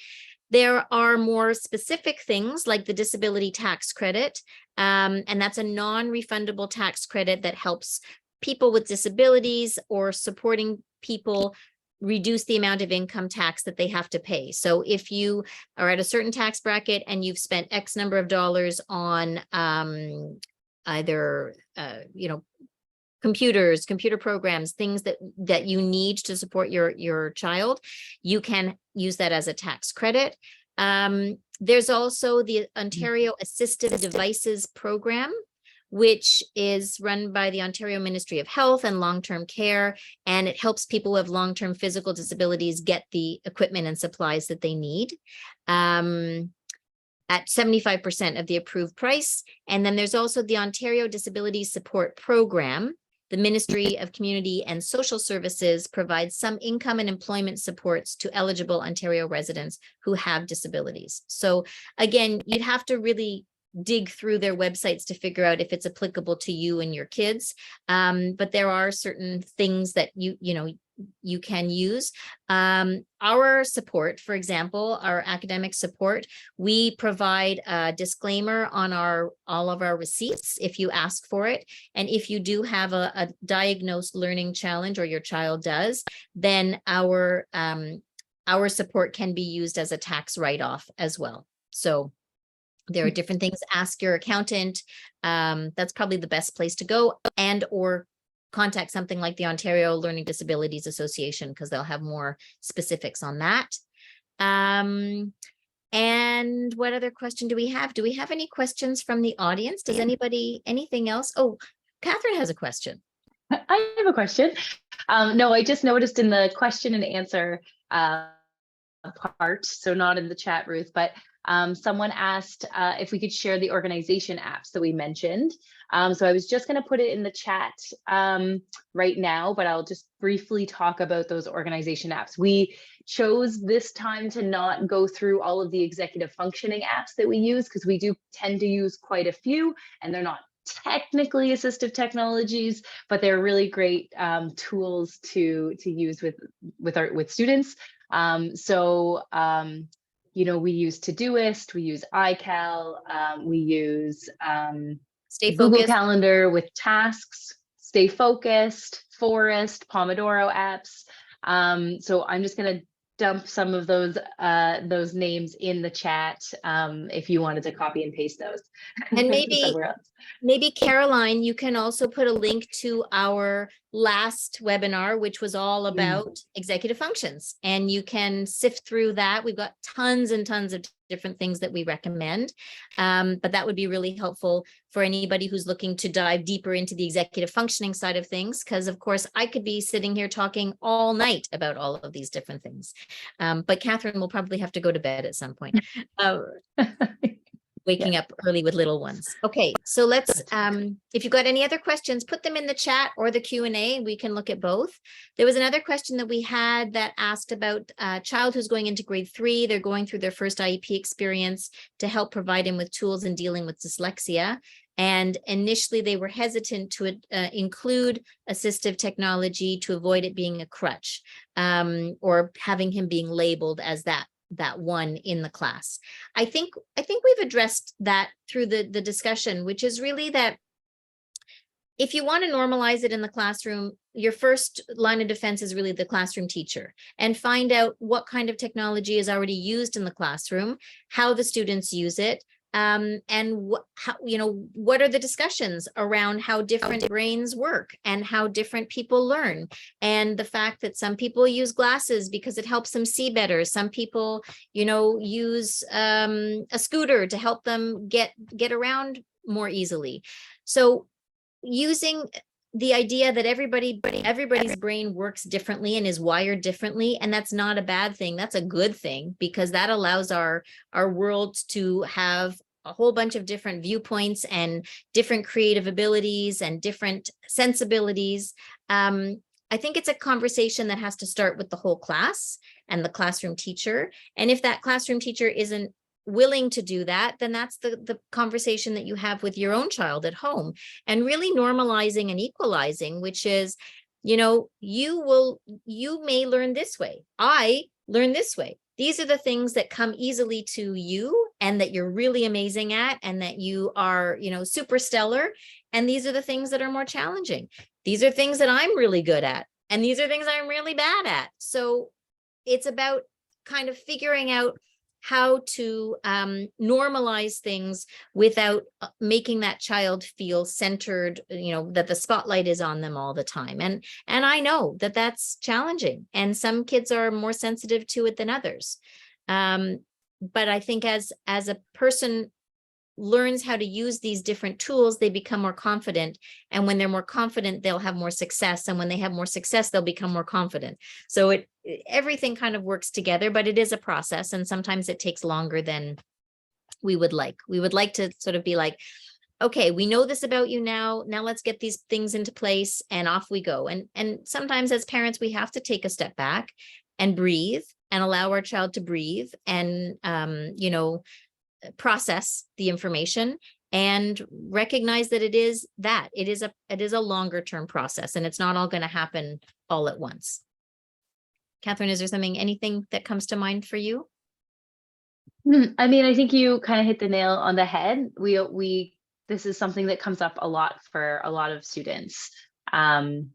There are more specific things like the disability tax credit, and that's a non-refundable tax credit that helps people with disabilities or supporting people reduce the amount of income tax that they have to pay. So if you are at a certain tax bracket and you've spent X number of dollars on either, computer programs, things that you need to support your child, you can use that as a tax credit. There's also the Ontario Assistive Devices Program, which is run by the Ontario Ministry of Health and Long-Term Care, and it helps people who have long-term physical disabilities get the equipment and supplies that they need at 75% of the approved price. And then there's also the Ontario Disability Support Program. The Ministry of Community and Social Services provides some income and employment supports to eligible Ontario residents who have disabilities. So again, you'd have to really dig through their websites to figure out if it's applicable to you and your kids. But there are certain things that you can use. Our support, for example, our academic support, we provide a disclaimer on all of our receipts if you ask for it. And if you do have a diagnosed learning challenge, or your child does, then our support can be used as a tax write-off as well. So there are different things. Ask your accountant. That's probably the best place to go, and or contact something like the Ontario Learning Disabilities Association, because they'll have more specifics on that. And what other question do we have? Do we have any questions from the audience? Does anybody, anything else? Oh, Catherine has a question. I have a question. No, I just noticed in the question and answer part, so not in the chat, Ruth, but someone asked if we could share the organization apps that we mentioned. So I was just going to put it in the chat right now, but I'll just briefly talk about those organization apps. We chose this time to not go through all of the executive functioning apps that we use, because we do tend to use quite a few, and they're not technically assistive technologies, but they're really great tools to use with students. We use Todoist, we use iCal, we use Stay Google focused. Calendar with tasks, Stay Focused, Forest, Pomodoro apps. So I'm just going to dump some of those names in the chat if you wanted to copy and paste those. And maybe somewhere else. Maybe Caroline, you can also put a link to our last webinar, which was all about executive functions, and you can sift through that. We've got tons and tons of different things that we recommend, but that would be really helpful for anybody who's looking to dive deeper into the executive functioning side of things, because of course I could be sitting here talking all night about all of these different things, but Catherine will probably have to go to bed at some point. Waking up early with little ones. Okay, so let's, if you've got any other questions, put them in the chat or the Q&A. We can look at both. There was another question that we had that asked about a child who's going into grade 3. They're going through their first IEP experience to help provide him with tools in dealing with dyslexia. And initially they were hesitant to include assistive technology to avoid it being a crutch, or having him being labeled as that one in the class. I think we've addressed that through the discussion, which is really that if you want to normalize it in the classroom, your first line of defense is really the classroom teacher, and find out what kind of technology is already used in the classroom, how the students use it, and what are the discussions around how different brains work and how different people learn, and the fact that some people use glasses because it helps them see better. Some people, use a scooter to help them get around more easily. So using the idea that everybody's brain works differently and is wired differently, and that's not a bad thing. That's a good thing, because that allows our world to have a whole bunch of different viewpoints and different creative abilities and different sensibilities. I think it's a conversation that has to start with the whole class and the classroom teacher. And if that classroom teacher isn't willing to do that, then that's the conversation that you have with your own child at home, and really normalizing and equalizing, which is, you may learn this way. I learn this way. These are the things that come easily to you and that you're really amazing at and that you are, super stellar. And these are the things that are more challenging. These are things that I'm really good at, and these are things I'm really bad at. So it's about kind of figuring out how to normalize things without making that child feel centered, that the spotlight is on them all the time. And I know that that's challenging, and some kids are more sensitive to it than others. But I think as a person learns how to use these different tools, they become more confident. And when they're more confident, they'll have more success. And when they have more success, they'll become more confident. So everything kind of works together, but it is a process. And sometimes it takes longer than we would like. We would like to sort of be like, okay, we know this about you now. Now let's get these things into place and off we go. And sometimes as parents, we have to take a step back and breathe and allow our child to breathe and, process the information and recognize that it is a longer term process, and it's not all going to happen all at once. Catherine, is there anything that comes to mind for you? I mean, I think you kind of hit the nail on the head. This is something that comes up a lot for a lot of students. And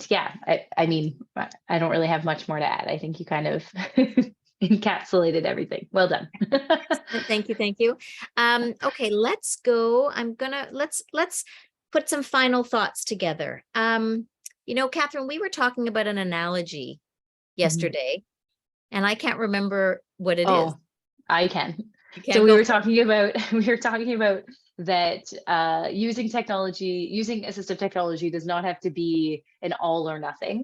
yeah, I mean, I don't really have much more to add. I think you kind of encapsulated everything. Well done. Thank you. Okay, let's go. Let's put some final thoughts together. Catherine, we were talking about an analogy yesterday, and I can't remember what it is. I can. So we were talking about that using assistive technology does not have to be an all or nothing.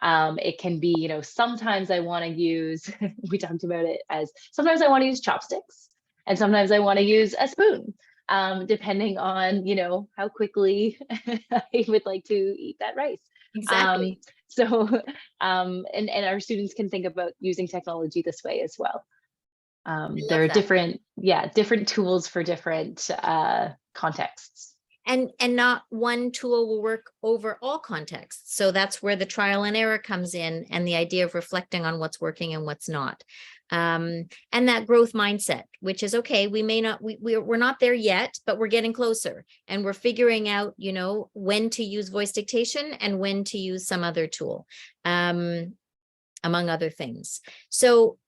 It can be, sometimes I want to use, we talked about it as sometimes I want to use chopsticks and sometimes I want to use a spoon, depending on, how quickly I would like to eat that rice. Exactly. And our students can think about using technology this way as well. There are different tools for different contexts. And not one tool will work over all contexts. So that's where the trial and error comes in, and the idea of reflecting on what's working and what's not. And that growth mindset, which is okay, we're not there yet, but we're getting closer, and we're figuring out, when to use voice dictation and when to use some other tool. among other things. So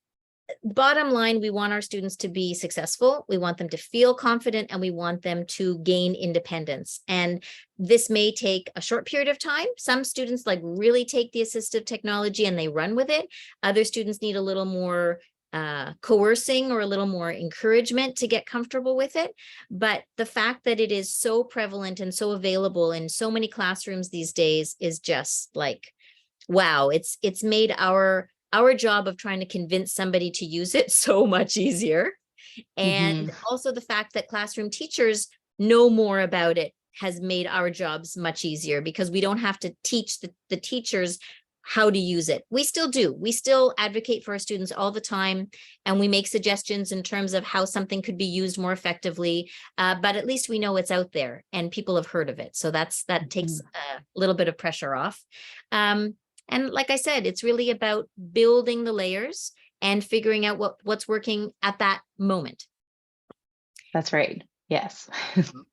bottom line, we want our students to be successful. We want them to feel confident, and we want them to gain independence. And this may take a short period of time. Some students like really take the assistive technology and they run with it. Other students need a little more coercing or a little more encouragement to get comfortable with it. But the fact that it is so prevalent and so available in so many classrooms these days is just like, wow, it's made our job of trying to convince somebody to use it so much easier. And also the fact that classroom teachers know more about it has made our jobs much easier, because we don't have to teach the teachers how to use it. We still do. We still advocate for our students all the time, and we make suggestions in terms of how something could be used more effectively. But at least we know it's out there and people have heard of it. So that takes a little bit of pressure off. And like I said, it's really about building the layers and figuring out what's working at that moment. That's right. Yes.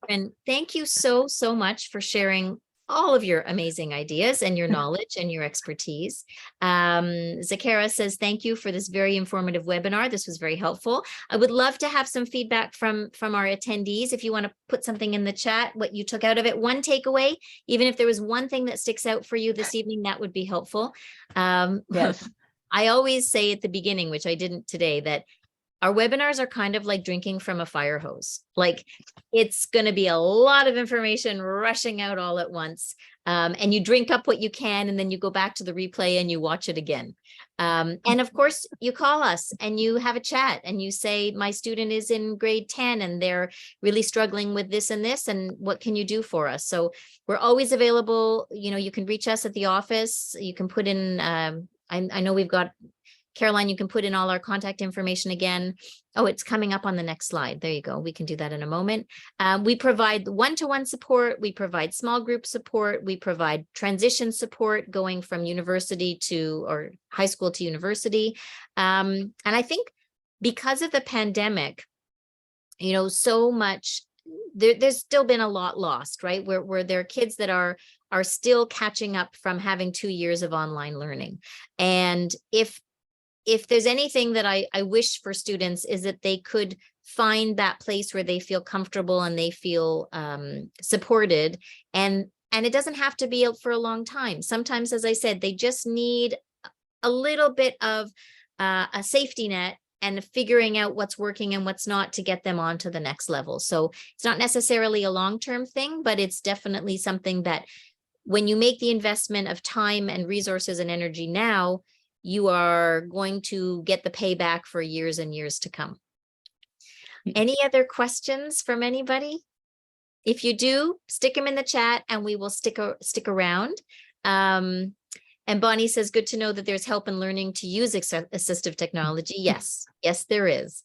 And thank you so, so much for sharing all of your amazing ideas and your knowledge and your expertise. Zakara says, thank you for this very informative webinar. This was very helpful. I would love to have some feedback from our attendees. If you want to put something in the chat, what you took out of it, one takeaway, even if there was one thing that sticks out for you this evening, that would be helpful. Yes. I always say at the beginning, which I didn't today, that our webinars are kind of like drinking from a fire hose. Like, it's going to be a lot of information rushing out all at once. And you drink up what you can, and then you go back to the replay and you watch it again. And of course, you call us and you have a chat and you say, my student is in grade 10 and they're really struggling with this and this, and what can you do for us? So we're always available. You know, you can reach us at the office. You can put in, I know we've got, Caroline, you can put in all our contact information again. Oh, it's coming up on the next slide. There you go. We can do that in a moment. We provide one-to-one support. We provide small group support. We provide transition support going from university to, or high school to university. And I think because of the pandemic, you know, so much, there's still been a lot lost, right? Where there are kids that are still catching up from having 2 years of online learning. And if there's anything that I wish for students, is that they could find that place where they feel comfortable and they feel supported. And it doesn't have to be for a long time. Sometimes, as I said, they just need a little bit of a safety net and figuring out what's working and what's not to get them on to the next level. So it's not necessarily a long-term thing, but it's definitely something that when you make the investment of time and resources and energy now, you are going to get the payback for years and years to come. Any other questions from anybody? If you do, stick them in the chat and we will stick around. And Bonnie says, good to know that there's help in learning to use assistive technology. Yes, yes, there is.